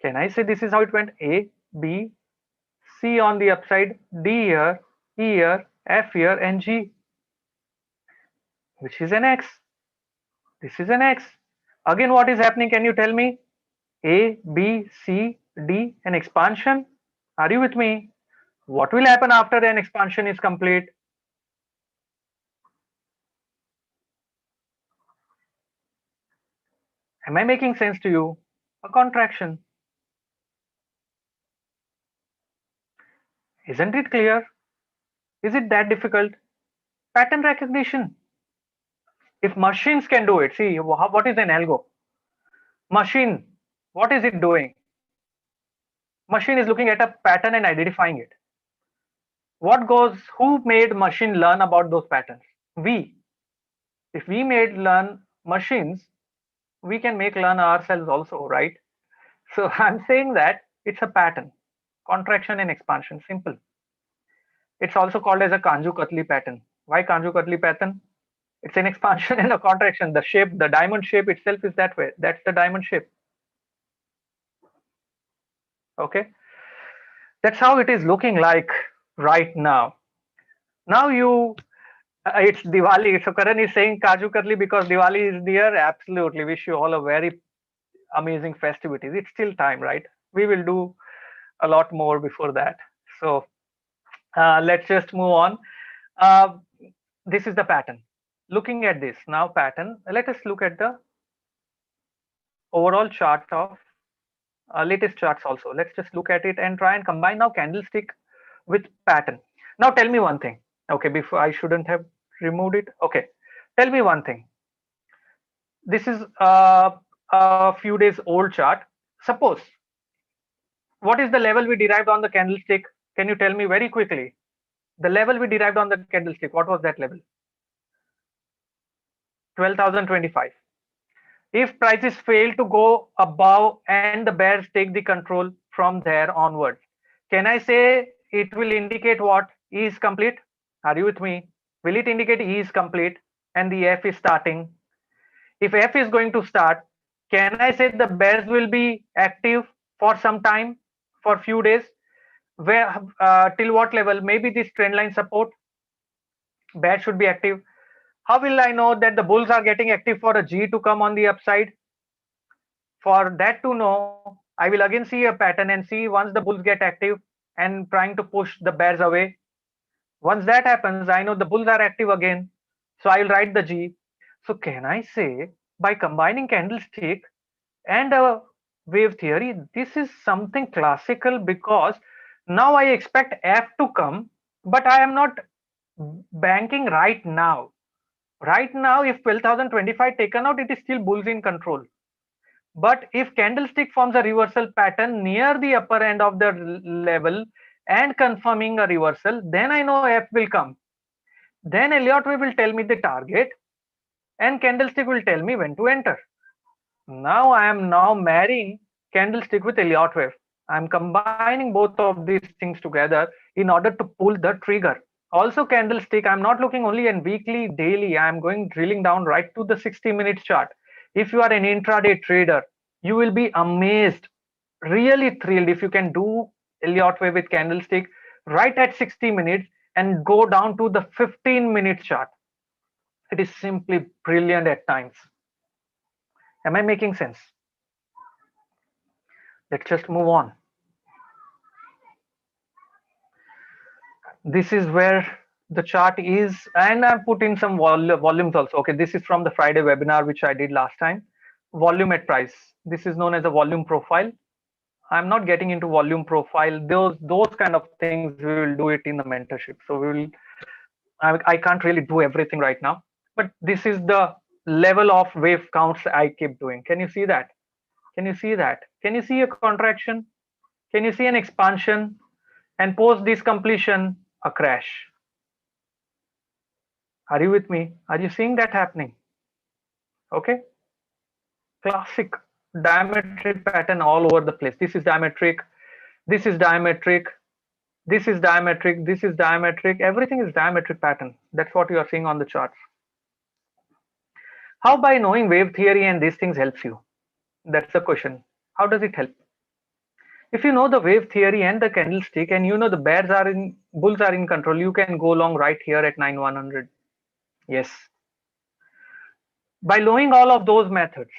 Can I say this is how it went? A, B, C on the upside, D here, E here, F here, and G, which is an X. This is an X. Again, what is happening? Can you tell me? A, B, C, D, and expansion. Are you with me? What will happen after an expansion is complete? Am I making sense to you? A contraction. Isn't it clear? Is it that difficult? Pattern recognition. If machines can do it, see, what is an algo? Machine, what is it doing? Machine is looking at a pattern and identifying it. What goes, who made machine learn about those patterns? We. If we made learn machines, we can make learn ourselves also, right? So I'm saying that it's a pattern, contraction and expansion, simple. It's also called as a Kanju-Katli pattern. Why Kanju-Katli pattern? It's an expansion and a contraction. The shape, the diamond shape itself is that way. That's the diamond shape. Okay. That's how it is looking like right now. Now you It's Diwali. So Karan is saying Kaju Katli because Diwali is near. Absolutely. Wish you all a very amazing festivities. It's still time, right? We will do a lot more before that. So let's just move on. Uh, this is the pattern. Looking at this now pattern, let us look at the overall chart of latest charts also. Let's just look at it and try and combine now candlestick with pattern. Now tell me one thing. Okay, before I shouldn't have removed it. Okay, tell me one thing. This is a few days old chart. Suppose what is the level we derived on the candlestick? Can you tell me very quickly? The level we derived on the candlestick, what was that level? 12,025. If prices fail to go above and the bears take the control from there onwards, can I say it will indicate what? E is complete? Are you with me? Will it indicate E is complete and the F is starting? If F is going to start, can I say the bears will be active for some time, for few days? Where till what level? Maybe this trend line support, bears should be active. How will I know that the bulls are getting active for a G to come on the upside? For that to know, I will again see a pattern and see once the bulls get active and trying to push the bears away. Once that happens, I know the bulls are active again. So I'll write the G. So can I say by combining candlestick and a wave theory, this is something classical because now I expect F to come, but I am not banking right now. Right now, if 12,025 taken out, it is still bulls in control. But if candlestick forms a reversal pattern near the upper end of the level and confirming a reversal, then I know F will come. Then Elliott wave will tell me the target and candlestick will tell me when to enter. Now I am now marrying candlestick with Elliott wave. I am combining both of these things together in order to pull the trigger. Also candlestick, I'm not looking only in weekly, daily. I'm going drilling down right to the 60-minute chart. If you are an intraday trader, you will be amazed, really thrilled if you can do Elliott wave with candlestick right at 60 minutes and go down to the 15-minute chart. It is simply brilliant at times. Am I making sense? Let's just move on. This is where the chart is, and I've put in some volumes also. Okay, this is from the Friday webinar which I did last time. Volume at price. This is known as a volume profile. I'm not getting into volume profile. Those kind of things we will do it in the mentorship. So we will. I can't really do everything right now, but this is the level of wave counts I keep doing. Can you see that? Can you see that? Can you see a contraction? Can you see an expansion? And post this completion, a crash. Are you with me? Are you seeing that happening? Okay. Classic diametric pattern all over the place. This is diametric. This is diametric. This is diametric. This is diametric. Everything is diametric pattern. That's what you are seeing on the charts. How by knowing wave theory and these things helps you? That's the question. How does it help? If you know the wave theory and the candlestick and you know the bulls are in control, you can go long right here at 9100. Yes. By knowing all of those methods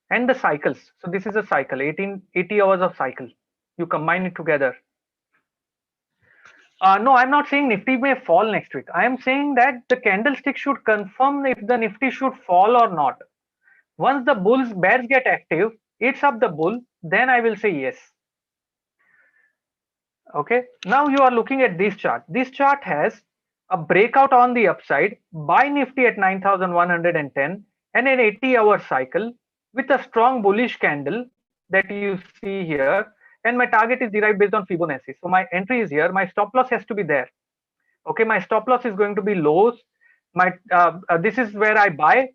and the cycles. So this is a cycle, 80 hours of cycle. You combine it together. No, I'm not saying Nifty may fall next week. I am saying that the candlestick should confirm if the Nifty should fall or not. Once the bears get active, it's up the bull, then I will say yes. Okay, now you are looking at this chart. This chart has a breakout on the upside by Nifty at 9,110 and an 80-hour cycle with a strong bullish candle that you see here, and my target is derived based on Fibonacci. So my entry is here, my stop loss has to be there. Okay, my stop loss is going to be lows. My this is where I buy,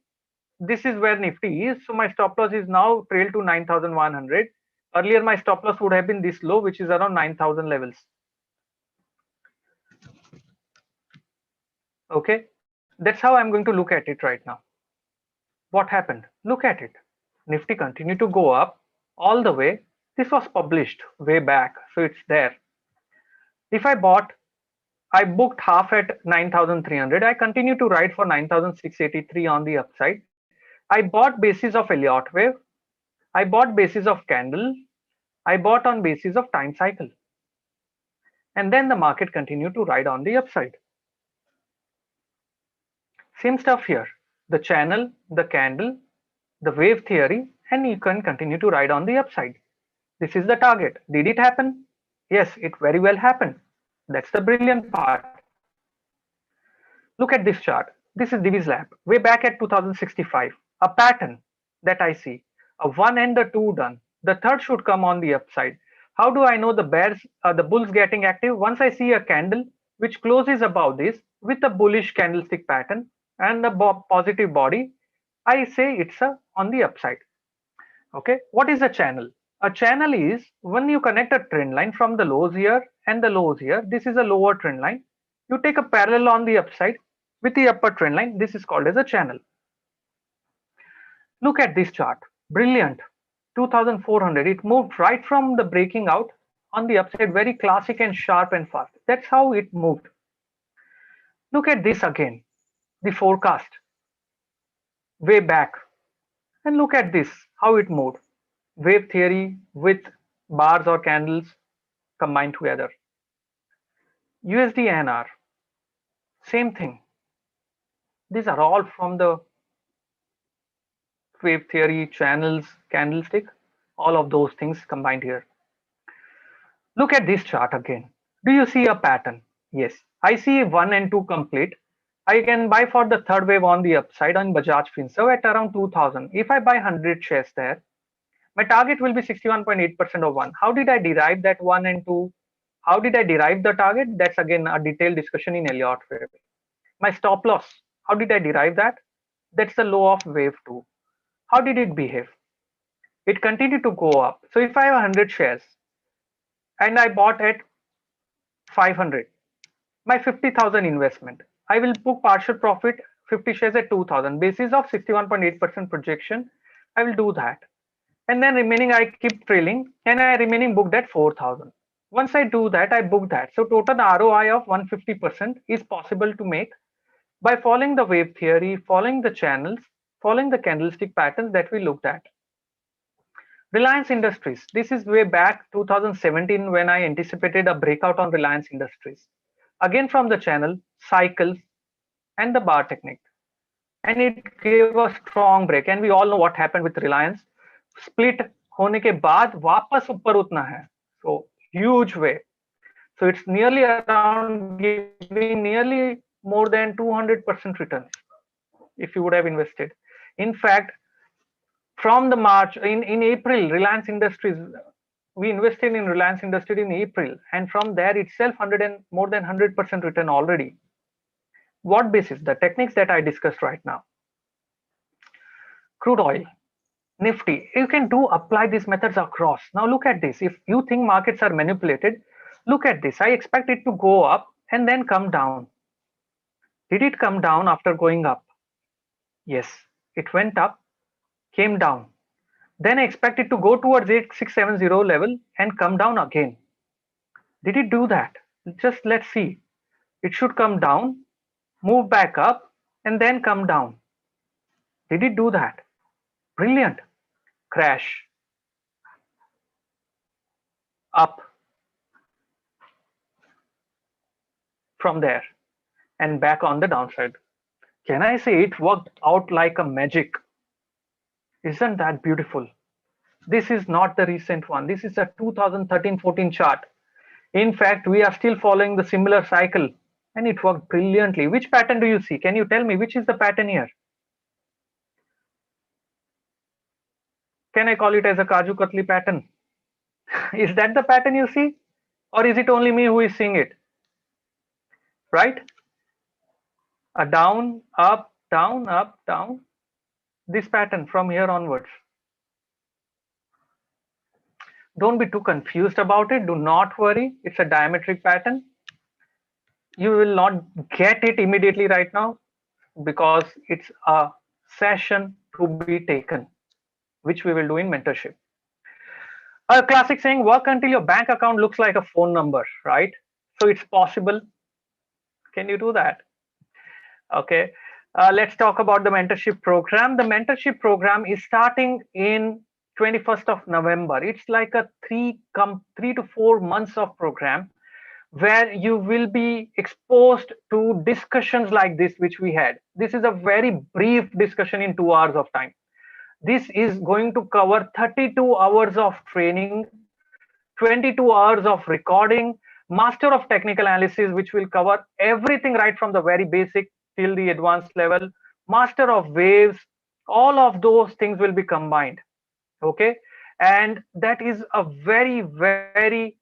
this is where Nifty is. So my stop loss is now trail to 9,100. Earlier my stop loss would have been this low, which is around 9,000 levels. Okay, that's how I'm going to look at it right now. What happened? Look at it. Nifty continued to go up all the way. This was published way back, so it's there. If I bought, I booked half at 9,300. I continue to ride for 9,683 on the upside. I bought basis of Elliott wave. I bought basis of candle. I bought on basis of time cycle. And then the market continued to ride on the upside. Same stuff here. The channel, the candle, the wave theory, and you can continue to ride on the upside. This is the target. Did it happen? Yes, it very well happened. That's the brilliant part. Look at this chart. This is Divi's lab, way back at 2065. A pattern that I see. A 1 and the 2 done. The third should come on the upside. How do I know the bulls getting active? Once I see a candle which closes above this with a bullish candlestick pattern and a positive body, I say it's on the upside. Okay, what is a channel? A channel is when you connect a trend line from the lows here and the lows here. This is a lower trend line. You take a parallel on the upside with the upper trend line. This is called as a channel. Look at this chart. Brilliant. 2400. It moved right from the breaking out on the upside. Very classic and sharp and fast. That's how it moved. Look at this again. The forecast. Way back. And look at this. How it moved. Wave theory with bars or candles combined together. USD NR. Same thing. These are all from the wave theory, channels, candlestick, all of those things combined here. Look at this chart again. Do you see a pattern? Yes. I see 1 and 2 complete. I can buy for the third wave on the upside on Bajaj Finserv at around 2000. If I buy 100 shares there, my target will be 61.8% of 1. How did I derive that 1 and 2? How did I derive the target? That's again a detailed discussion in Elliott wave. My stop loss. How did I derive that? That's the low of wave 2. How did it behave? It continued to go up. So if I have 100 shares and I bought at 500, my 50,000 investment, I will book partial profit 50 shares at 2000 basis of 61.8% projection. I will do that. And then remaining I keep trailing and I remaining booked at 4,000. Once I do that, I book that. So total ROI of 150% is possible to make by following the wave theory, following the channels, following the candlestick patterns that we looked at. Reliance Industries. This is way back 2017 when I anticipated a breakout on Reliance Industries. Again from the channel, cycles, and the bar technique. And it gave a strong break. And we all know what happened with Reliance. Split होने के बाद वापस ऊपर उतना है. So huge way. So it's nearly around giving nearly more than 200% returns if you would have invested. In fact, from the March in April, Reliance Industries, we invested in Reliance Industries in April, and from there itself more than 100% return already. What basis? The techniques that I discussed right now. Crude oil, Nifty, you can apply these methods across. Now look at this. If you think markets are manipulated, look at this. I expect it to go up and then come down. Did it come down after going up? Yes, it went up, came down. Then I expect it to go towards 8670 level and come down again. Did it do that? Just let's see. It should come down, move back up, and then come down. Did it do that? Brilliant. Crash. Up. From there. And back on the downside. Can I say it worked out like a magic? Isn't that beautiful? This is not the recent one. This is a 2013-14 chart. In fact, we are still following the similar cycle and it worked brilliantly. Which pattern do you see? Can you tell me which is the pattern here? Can I call it as a Kaju Katli pattern? Is that the pattern you see? Or is it only me who is seeing it? Right? A down, up, down, up, down. This pattern from here onwards. Don't be too confused about it. Do not worry. It's a diametric pattern. You will not get it immediately right now because it's a session to be taken, which we will do in mentorship. A classic saying, work until your bank account looks like a phone number, right? So it's possible. Can you do that? Okay. Let's talk about the mentorship program. The mentorship program is starting in 21st of November. It's like a 3 to 4 months of program where you will be exposed to discussions like this which we had. This is a very brief discussion in 2 hours of time. This is going to cover 32 hours of training, 22 hours of recording, master of technical analysis, which will cover everything right from the very basic till the advanced level, master of waves, all of those things will be combined. Okay. And that is a very, very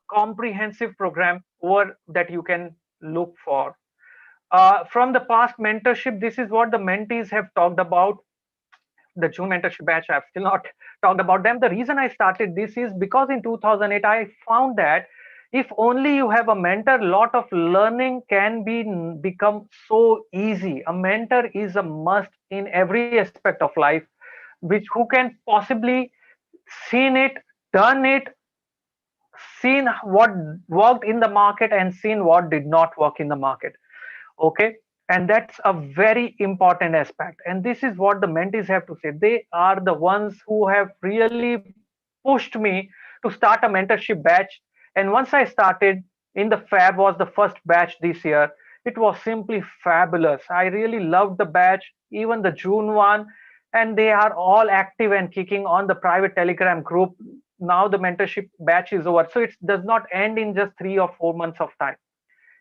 comprehensive program over that you can look for. From the past mentorship, this is what the mentees have talked about. The June mentorship batch, I've still not talked about them. The reason I started this is because in 2008 I found that if only you have a mentor, lot of learning can be become so easy. A mentor is a must in every aspect of life, which who can possibly seen it, done it, seen what worked in the market and seen what did not work in the market. Okay. And that's a very important aspect, and this is what the mentees have to say. They are the ones who have really pushed me to start a mentorship batch. And once I started in the Fab was the first batch this year, it was simply fabulous. I really loved the batch, even the June one, and they are all active and kicking on the private Telegram group. Now the mentorship batch is over, so it does not end in just 3 or 4 months of time.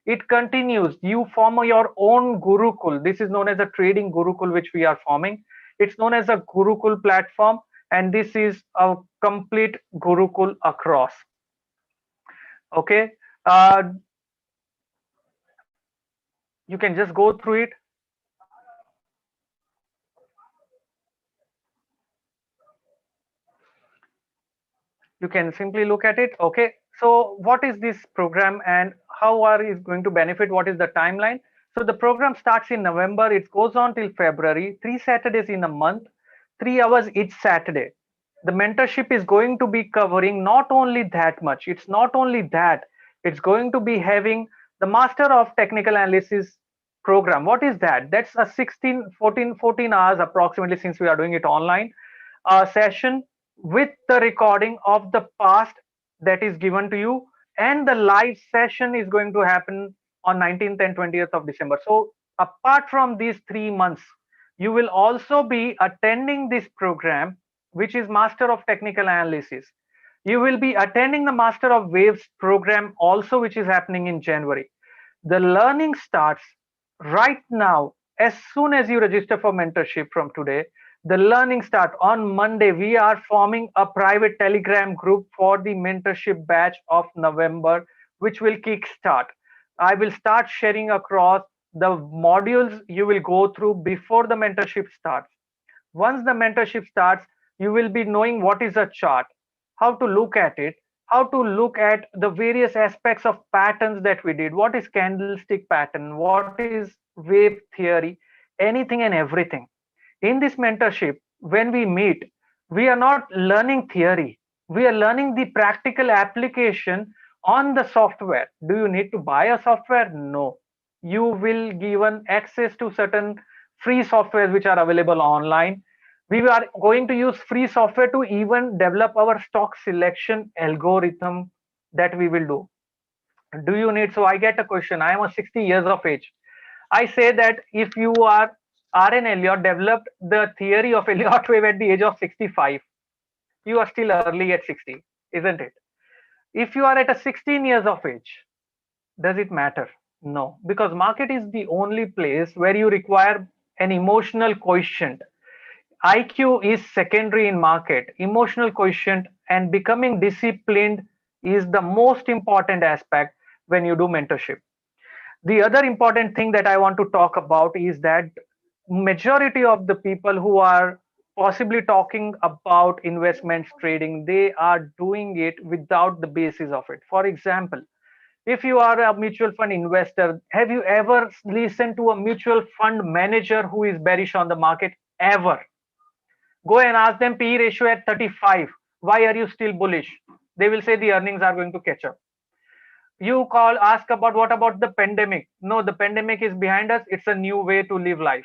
It continues. You form your own Gurukul. This is known as a trading Gurukul, which we are forming. It's known as a Gurukul platform, and this is a complete Gurukul across. Okay. You can just go through it. You can simply look at it. Okay. So what is this program and how are it going to benefit? What is the timeline? So the program starts in November. It goes on till February, 3 Saturdays in a month, 3 hours each Saturday. The mentorship is going to be covering not only that much, it's not only that, it's going to be having the Master of Technical Analysis program. What is that? That's a 14 hours approximately, since we are doing it online, session with the recording of the past that is given to you, and the live session is going to happen on 19th and 20th of December. So apart from these 3 months, you will also be attending this program, which is Master of Technical Analysis. You will be attending the Master of Waves program also, which is happening in January. The learning starts right now. As soon as you register for mentorship from today, the learning start on Monday. We are forming a private Telegram group for the mentorship batch of November, which will kick start. I will start sharing across the modules you will go through before the mentorship starts. Once the mentorship starts, you will be knowing what is a chart, how to look at it, how to look at the various aspects of patterns that we did. What is candlestick pattern? What is wave theory? Anything and everything. In this mentorship, when we meet, we are not learning theory. We are learning the practical application on the software. Do you need to buy a software? No. You will given access to certain free softwares which are available online. We are going to use free software to even develop our stock selection algorithm that we will do. Do you need? So I get a question. I am a 60 years of age. I say that if you are R.N. Elliott developed the theory of Elliott wave at the age of 65, you are still early at 60, isn't it? If you are at a 16 years of age, does it matter? No, because market is the only place where you require an emotional quotient. IQ is secondary in market. Emotional quotient and becoming disciplined is the most important aspect when you do mentorship. The other important thing that I want to talk about is that majority of the people who are possibly talking about investments trading, they are doing it without the basis of it. For example, if you are a mutual fund investor, have you ever listened to a mutual fund manager who is bearish on the market? Ever? Go and ask them PE ratio at 35. Why are you still bullish? They will say the earnings are going to catch up. You call, ask about what about the pandemic? No, the pandemic is behind us. It's a new way to live life.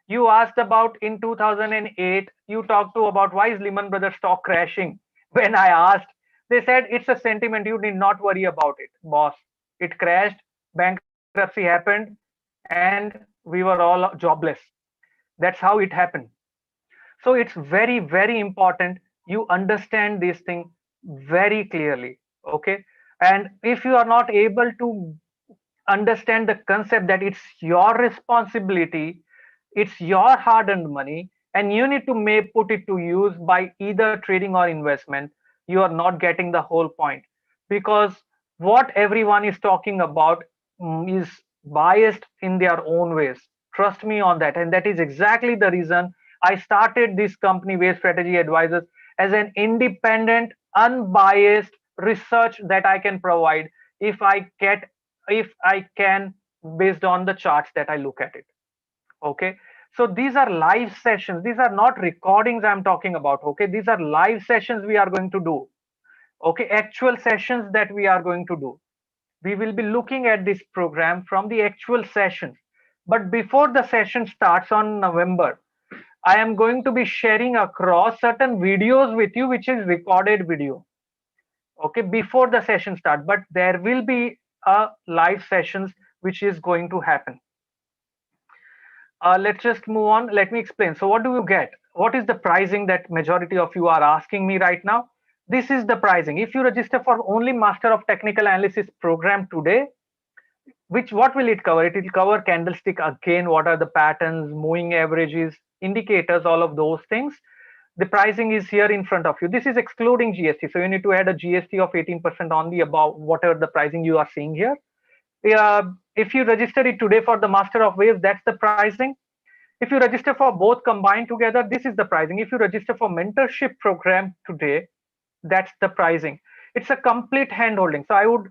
You asked about in 2008, you talked to about why is Lehman Brothers stock crashing? When I asked, they said it's a sentiment. You need not worry about it, boss. It crashed, bankruptcy happened, and we were all jobless. That's how it happened. So it's very, very important you understand this thing very clearly. Okay. And if you are not able to understand the concept that it's your responsibility, it's your hard earned money, and you need to may put it to use by either trading or investment, you are not getting the whole point. Because what everyone is talking about is biased in their own ways. Trust me on that. And that is exactly the reason I started this company, Wave Strategy Advisors, as an independent, unbiased research that I can provide if I can, based on the charts that I look at it. Okay. So these are live sessions. These are not recordings I'm talking about. Okay. These are live sessions we are going to do. Okay. Actual sessions that we are going to do. We will be looking at this program from the actual sessions. But before the session starts on November, I am going to be sharing across certain videos with you, which is recorded video. Okay, before the session start, but there will be a live sessions which is going to happen. Let's just move on. Let me explain. So what do you get? What is the pricing that majority of you are asking me right now? This is the pricing. If you register for only Master of Technical Analysis program today, which what will it cover? It will cover candlestick again. What are the patterns, moving averages, indicators, all of those things. The pricing is here in front of you. This is excluding GST. So you need to add a GST of 18% on the above whatever the pricing you are seeing here. If you register it today for the Master of Waves, that's the pricing. If you register for both combined together, this is the pricing. If you register for mentorship program today, that's the pricing. It's a complete hand holding. So I would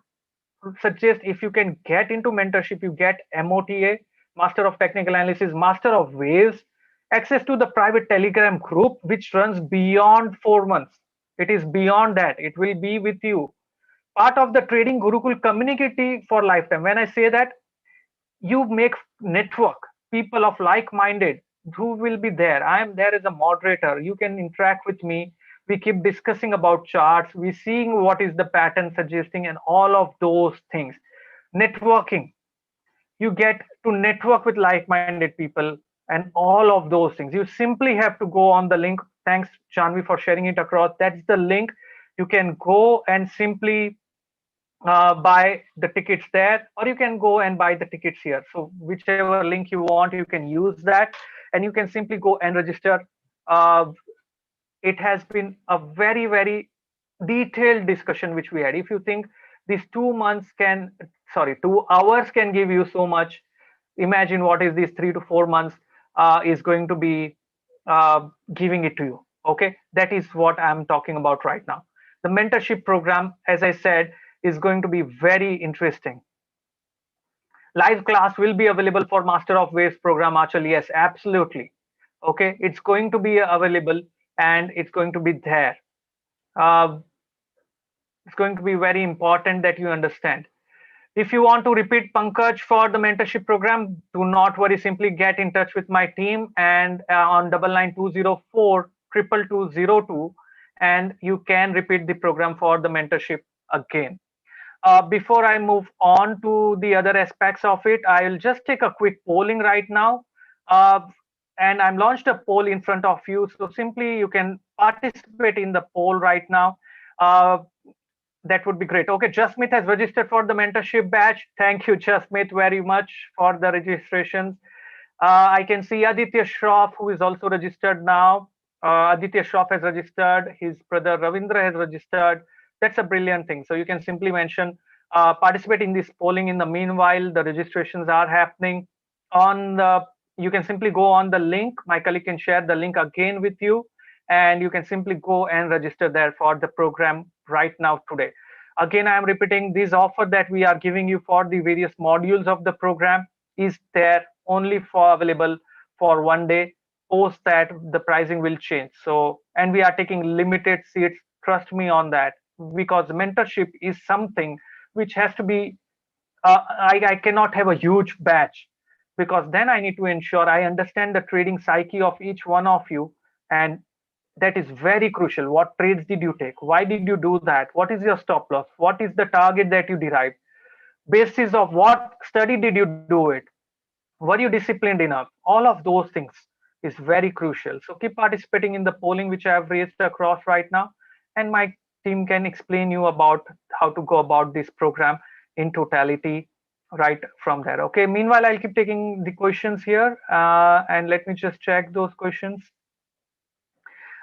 suggest if you can get into mentorship, you get MOTA, Master of Technical Analysis, Master of Waves, access to the private Telegram group, which runs beyond 4 months. It is beyond that. It will be with you. Part of the Trading Gurukul community for lifetime. When I say that, you make network, people of like-minded who will be there. I am there as a moderator. You can interact with me. We keep discussing about charts. We seeing what is the pattern suggesting and all of those things. Networking. You get to network with like-minded people and all of those things. You simply have to go on the link. Thanks, Janvi, for sharing it across. That's the link. You can go and simply buy the tickets there, or you can go and buy the tickets here. So whichever link you want, you can use that, and you can simply go and register. uh, it has been a very, very detailed discussion which we had. If you think these 2 months can, sorry, 2 hours can give you so much, imagine what is these 3 to 4 months is going to be giving it to you. Okay, that is what I'm talking about right now. The mentorship program, as I said, is going to be very interesting. Live class will be available for Master of Waves program, Achal. Yes, absolutely. Okay, it's going to be available and it's going to be there. Uh, it's going to be very important that you understand. If you want to repeat Pankaj for the mentorship program, do not worry. Simply get in touch with my team and on 9920422202, and you can repeat the program for the mentorship again. Before I move on to the other aspects of it, I'll just take a quick polling right now. Uh, and I'm launched a poll in front of you. So simply you can participate in the poll right now. Uh, that would be great. Okay, Jasmeet has registered for the mentorship batch. Thank you, Jasmeet, very much for the registrations. I can see Aditya Shroff, who is also registered now. Aditya Shroff has registered. His brother Ravindra has registered. That's a brilliant thing. So you can simply mention, participate in this polling. In the meanwhile, the registrations are happening. On the, you can simply go on the link. My colleague can share the link again with you, and you can simply go and register there for the program right now today. Again, I am repeating, this offer that we are giving you for the various modules of the program is there only for available for one day. Post that, the pricing will change. So, and we are taking limited seats. Trust me on that, because mentorship is something which has to be, I cannot have a huge batch, because then I need to ensure I understand the trading psyche of each one of you. And that is very crucial. What trades did you take? Why did you do that? What is your stop loss? What is the target that you derived? Basis of what study did you do it? Were you disciplined enough? All of those things is very crucial. So keep participating in the polling which I have raised across right now, and my team can explain you about how to go about this program in totality right from there. Okay, meanwhile I'll keep taking the questions here, and let me just check those questions.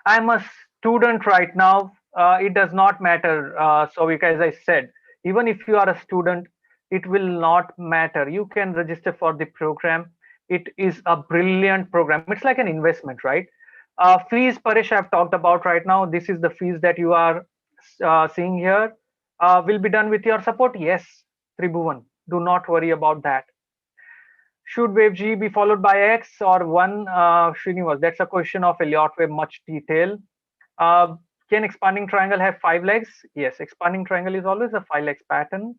I'm a student right now. It does not matter. So, as I said, even if you are a student, it will not matter. You can register for the program. It is a brilliant program. It's like an investment, right? Fees, Paresh, I've talked about right now. This is the fees that you are seeing here. Will be done with your support. Yes, Tribhuvan. Do not worry about that. Should wave G be followed by X or one? Srinivas, that's a question of Elliott wave, much detail. Uh, can expanding triangle have 5 legs? Yes, expanding triangle is always a 5 legs pattern.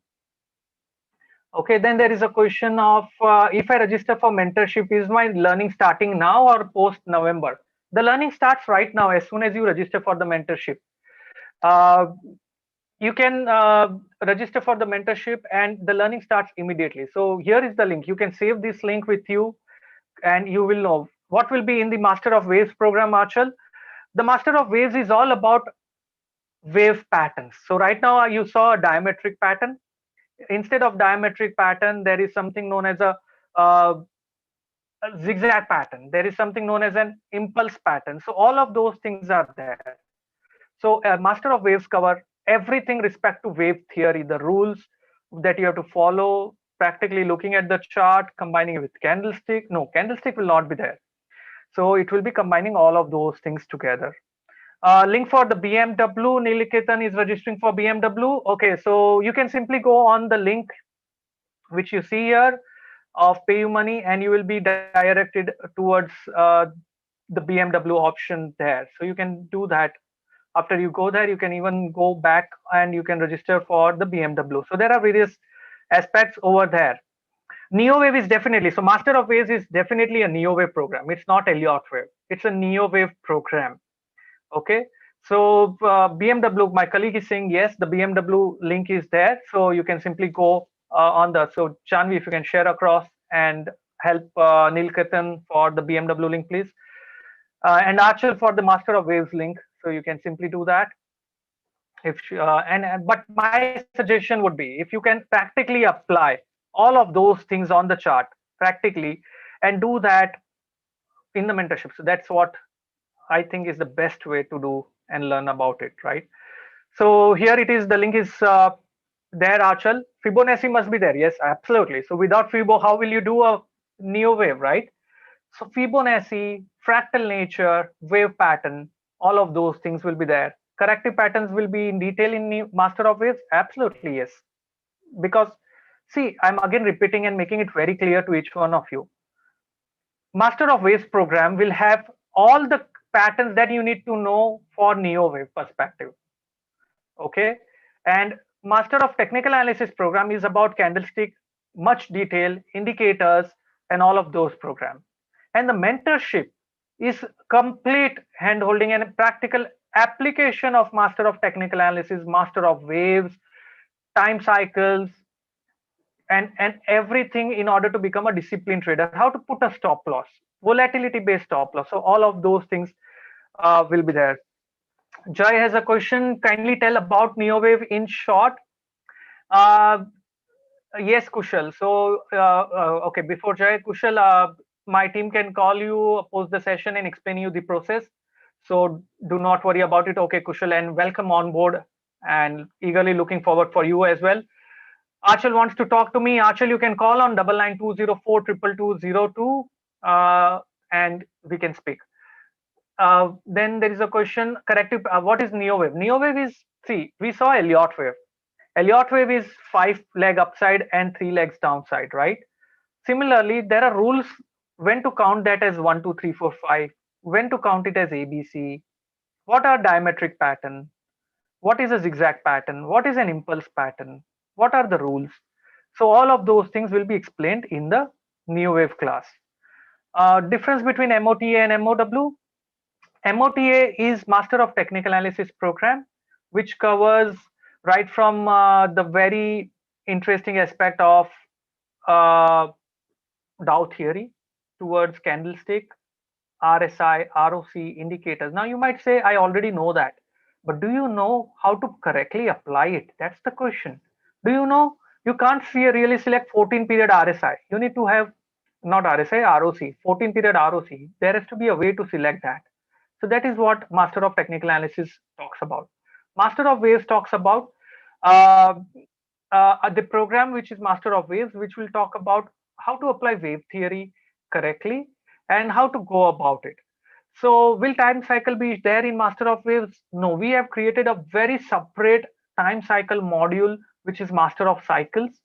Okay, then there is a question of if I register for mentorship, is my learning starting now or post November? The learning starts right now as soon as you register for the mentorship. Uh, you can register for the mentorship and the learning starts immediately. So here is the link. You can save this link with you and you will know what will be in the Master of Waves program, Achal. The Master of Waves is all about wave patterns. So right now you saw a diametric pattern. Instead of diametric pattern, there is something known as uh, a zigzag pattern. There is something known as an impulse pattern. So all of those things are there. So Master of Waves cover everything respect to wave theory, the rules that you have to follow, practically looking at the chart, combining it with candlestick. No, candlestick will not be there. So it will be combining all of those things together. Link for the BMW. Niliketan is registering for BMW. Okay, so you can simply go on the link which you see here of pay you money and you will be directed towards the BMW option there. So you can do that. After you go there, you can even go back and you can register for the BMW. So there are various aspects over there. Neo Wave is definitely, so Master of Waves is definitely a Neo Wave program. It's not Elliott Wave. It's a Neo Wave program. Okay. So BMW, my colleague is saying yes, the BMW link is there. So you can simply go on the, so Chanvi, if you can share across and help Neil Ketan for the BMW link, please. And Achal for the Master of Waves link. So you can simply do that. If but my suggestion would be if you can practically apply all of those things on the chart practically and do that in the mentorship. So that's what I think is the best way to do and learn about it, right? So here it is. The link is there, Achal. Fibonacci must be there. Yes, absolutely. So without Fibo, how will you do a Neo wave, right? So Fibonacci, fractal nature, wave pattern, all of those things will be there. Corrective patterns will be in detail in Master of Waves. Absolutely, yes. Because see, I'm again repeating and making it very clear to each one of you. Master of Waves program will have all the patterns that you need to know for Neo Wave perspective. Okay. And Master of Technical Analysis program is about candlestick, much detail, indicators, and all of those programs. And the mentorship is complete hand-holding and practical application of Master of Technical Analysis, Master of Waves, time cycles, and everything in order to become a disciplined trader. How to put a stop loss, volatility-based stop loss. So all of those things will be there. Joy has a question. Kindly tell about NeoWave in short. Uh, yes, Kushal. So, okay, before Joy, Kushal, my team can call you post the session and explain you the process. So do not worry about it. Okay, Kushal, and welcome on board and eagerly looking forward for you as well. Achal wants to talk to me. Achal, you can call on 9920422202 and we can speak. Then there is a question, corrective, what is Neo Wave? Neo Wave is, see, we saw Elliott Wave. Elliott Wave is 5-leg upside and 3 legs downside, right? Similarly, there are rules when to count that as 1, 2, 3, 4, 5, when to count it as ABC, what are diametric pattern, what is a zigzag pattern, what is an impulse pattern, What are the rules? So all of those things will be explained in the new wave class. Difference between MOTA and MOW. MOTA is Master of Technical Analysis program, which covers right from the very interesting aspect of uh, Dow theory towards candlestick, RSI, ROC indicators. Now you might say, I already know that, but do you know how to correctly apply it? That's the question. Do you know you can't really select 14 period RSI? You need to have not RSI, ROC, 14 period ROC. There has to be a way to select that. So that is what Master of Technical Analysis talks about. Master of Waves talks about uh, the program which is Master of Waves, which will talk about how to apply wave theory correctly and how to go about it. So will time cycle be there in Master of Waves? No, we have created a very separate time cycle module, which is Master of Cycles.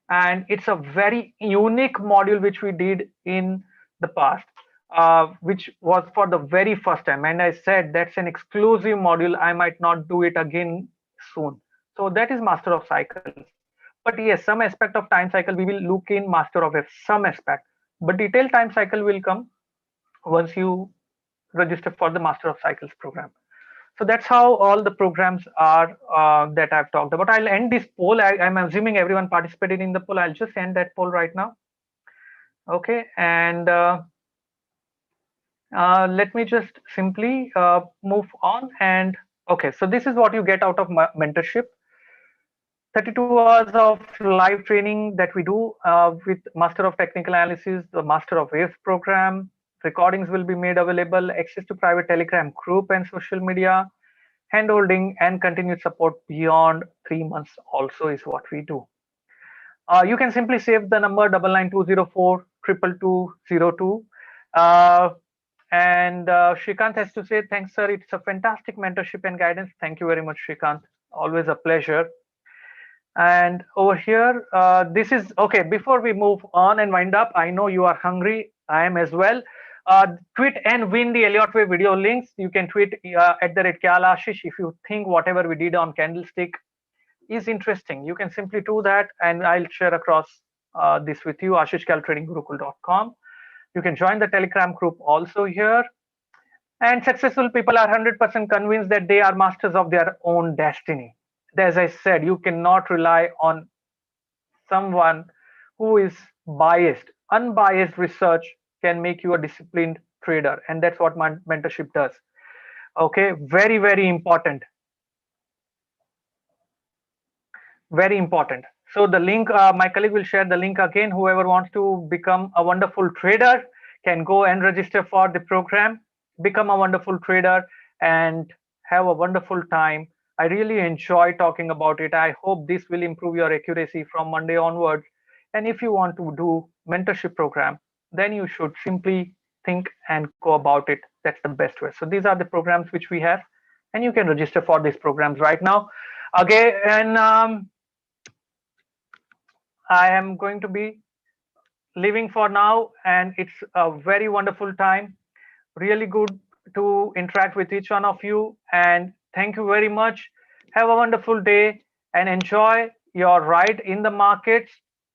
And it's a very unique module which we did in the past, which was for the very first time. And I said that's an exclusive module. I might not do it again soon. So that is Master of Cycles. But yes, some aspect of time cycle we will look in Master of Waves, some aspect. But detailed time cycle will come once you register for the Master of Cycles program. So that's how all the programs are that I've talked about. I'll end this poll. I'm assuming everyone participated in the poll. I'll just end that poll right now. Okay, and let me just simply move on. And okay, so this is what you get out of mentorship. 32 hours of live training that we do with Master of Technical Analysis, the Master of Waves program. Recordings will be made available, access to private Telegram group and social media, handholding and continued support beyond 3 months also is what we do. You can simply save the number 9920422202. And Shrikant has to say, thanks, sir. It's a fantastic mentorship and guidance. Thank you very much, Shrikant. Always a pleasure. And over here, this is okay. Before we move on and wind up, I know you are hungry. I am as well. Tweet and win the Elliott Wave video links. You can tweet at the rate Kyalashish if you think whatever we did on Candlestick is interesting. You can simply do that, and I'll share across this with you. ashishkaltradinggurukul.com. You can join the Telegram group also here. And successful people are 100% convinced that they are masters of their own destiny. As I said, you cannot rely on someone who is biased. Unbiased research can make you a disciplined trader, and that's what mentorship does. Okay, very, very important. Very important. So the link, my colleague will share the link again. Whoever wants to become a wonderful trader can go and register for the program, become a wonderful trader, and have a wonderful time. I really enjoy talking about it. I hope this will improve your accuracy from Monday onwards. And if you want to do mentorship program, then you should simply think and go about it. That's the best way. So these are the programs which we have, and you can register for these programs right now. Okay, and I am going to be leaving for now, and it's a very wonderful time. Really good to interact with each one of you, and thank you very much. Have a wonderful day and enjoy your ride in the markets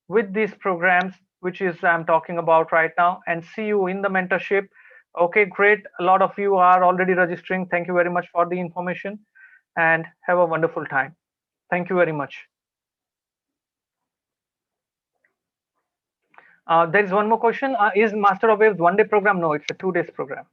with these programs, which is I'm talking about right now, and see you in the mentorship. Okay, great. A lot of you are already registering. Thank you very much for the information, and have a wonderful time. Thank you very much. There is one more question. Is Master of Waves 1 day program? No, it's a 2 days program.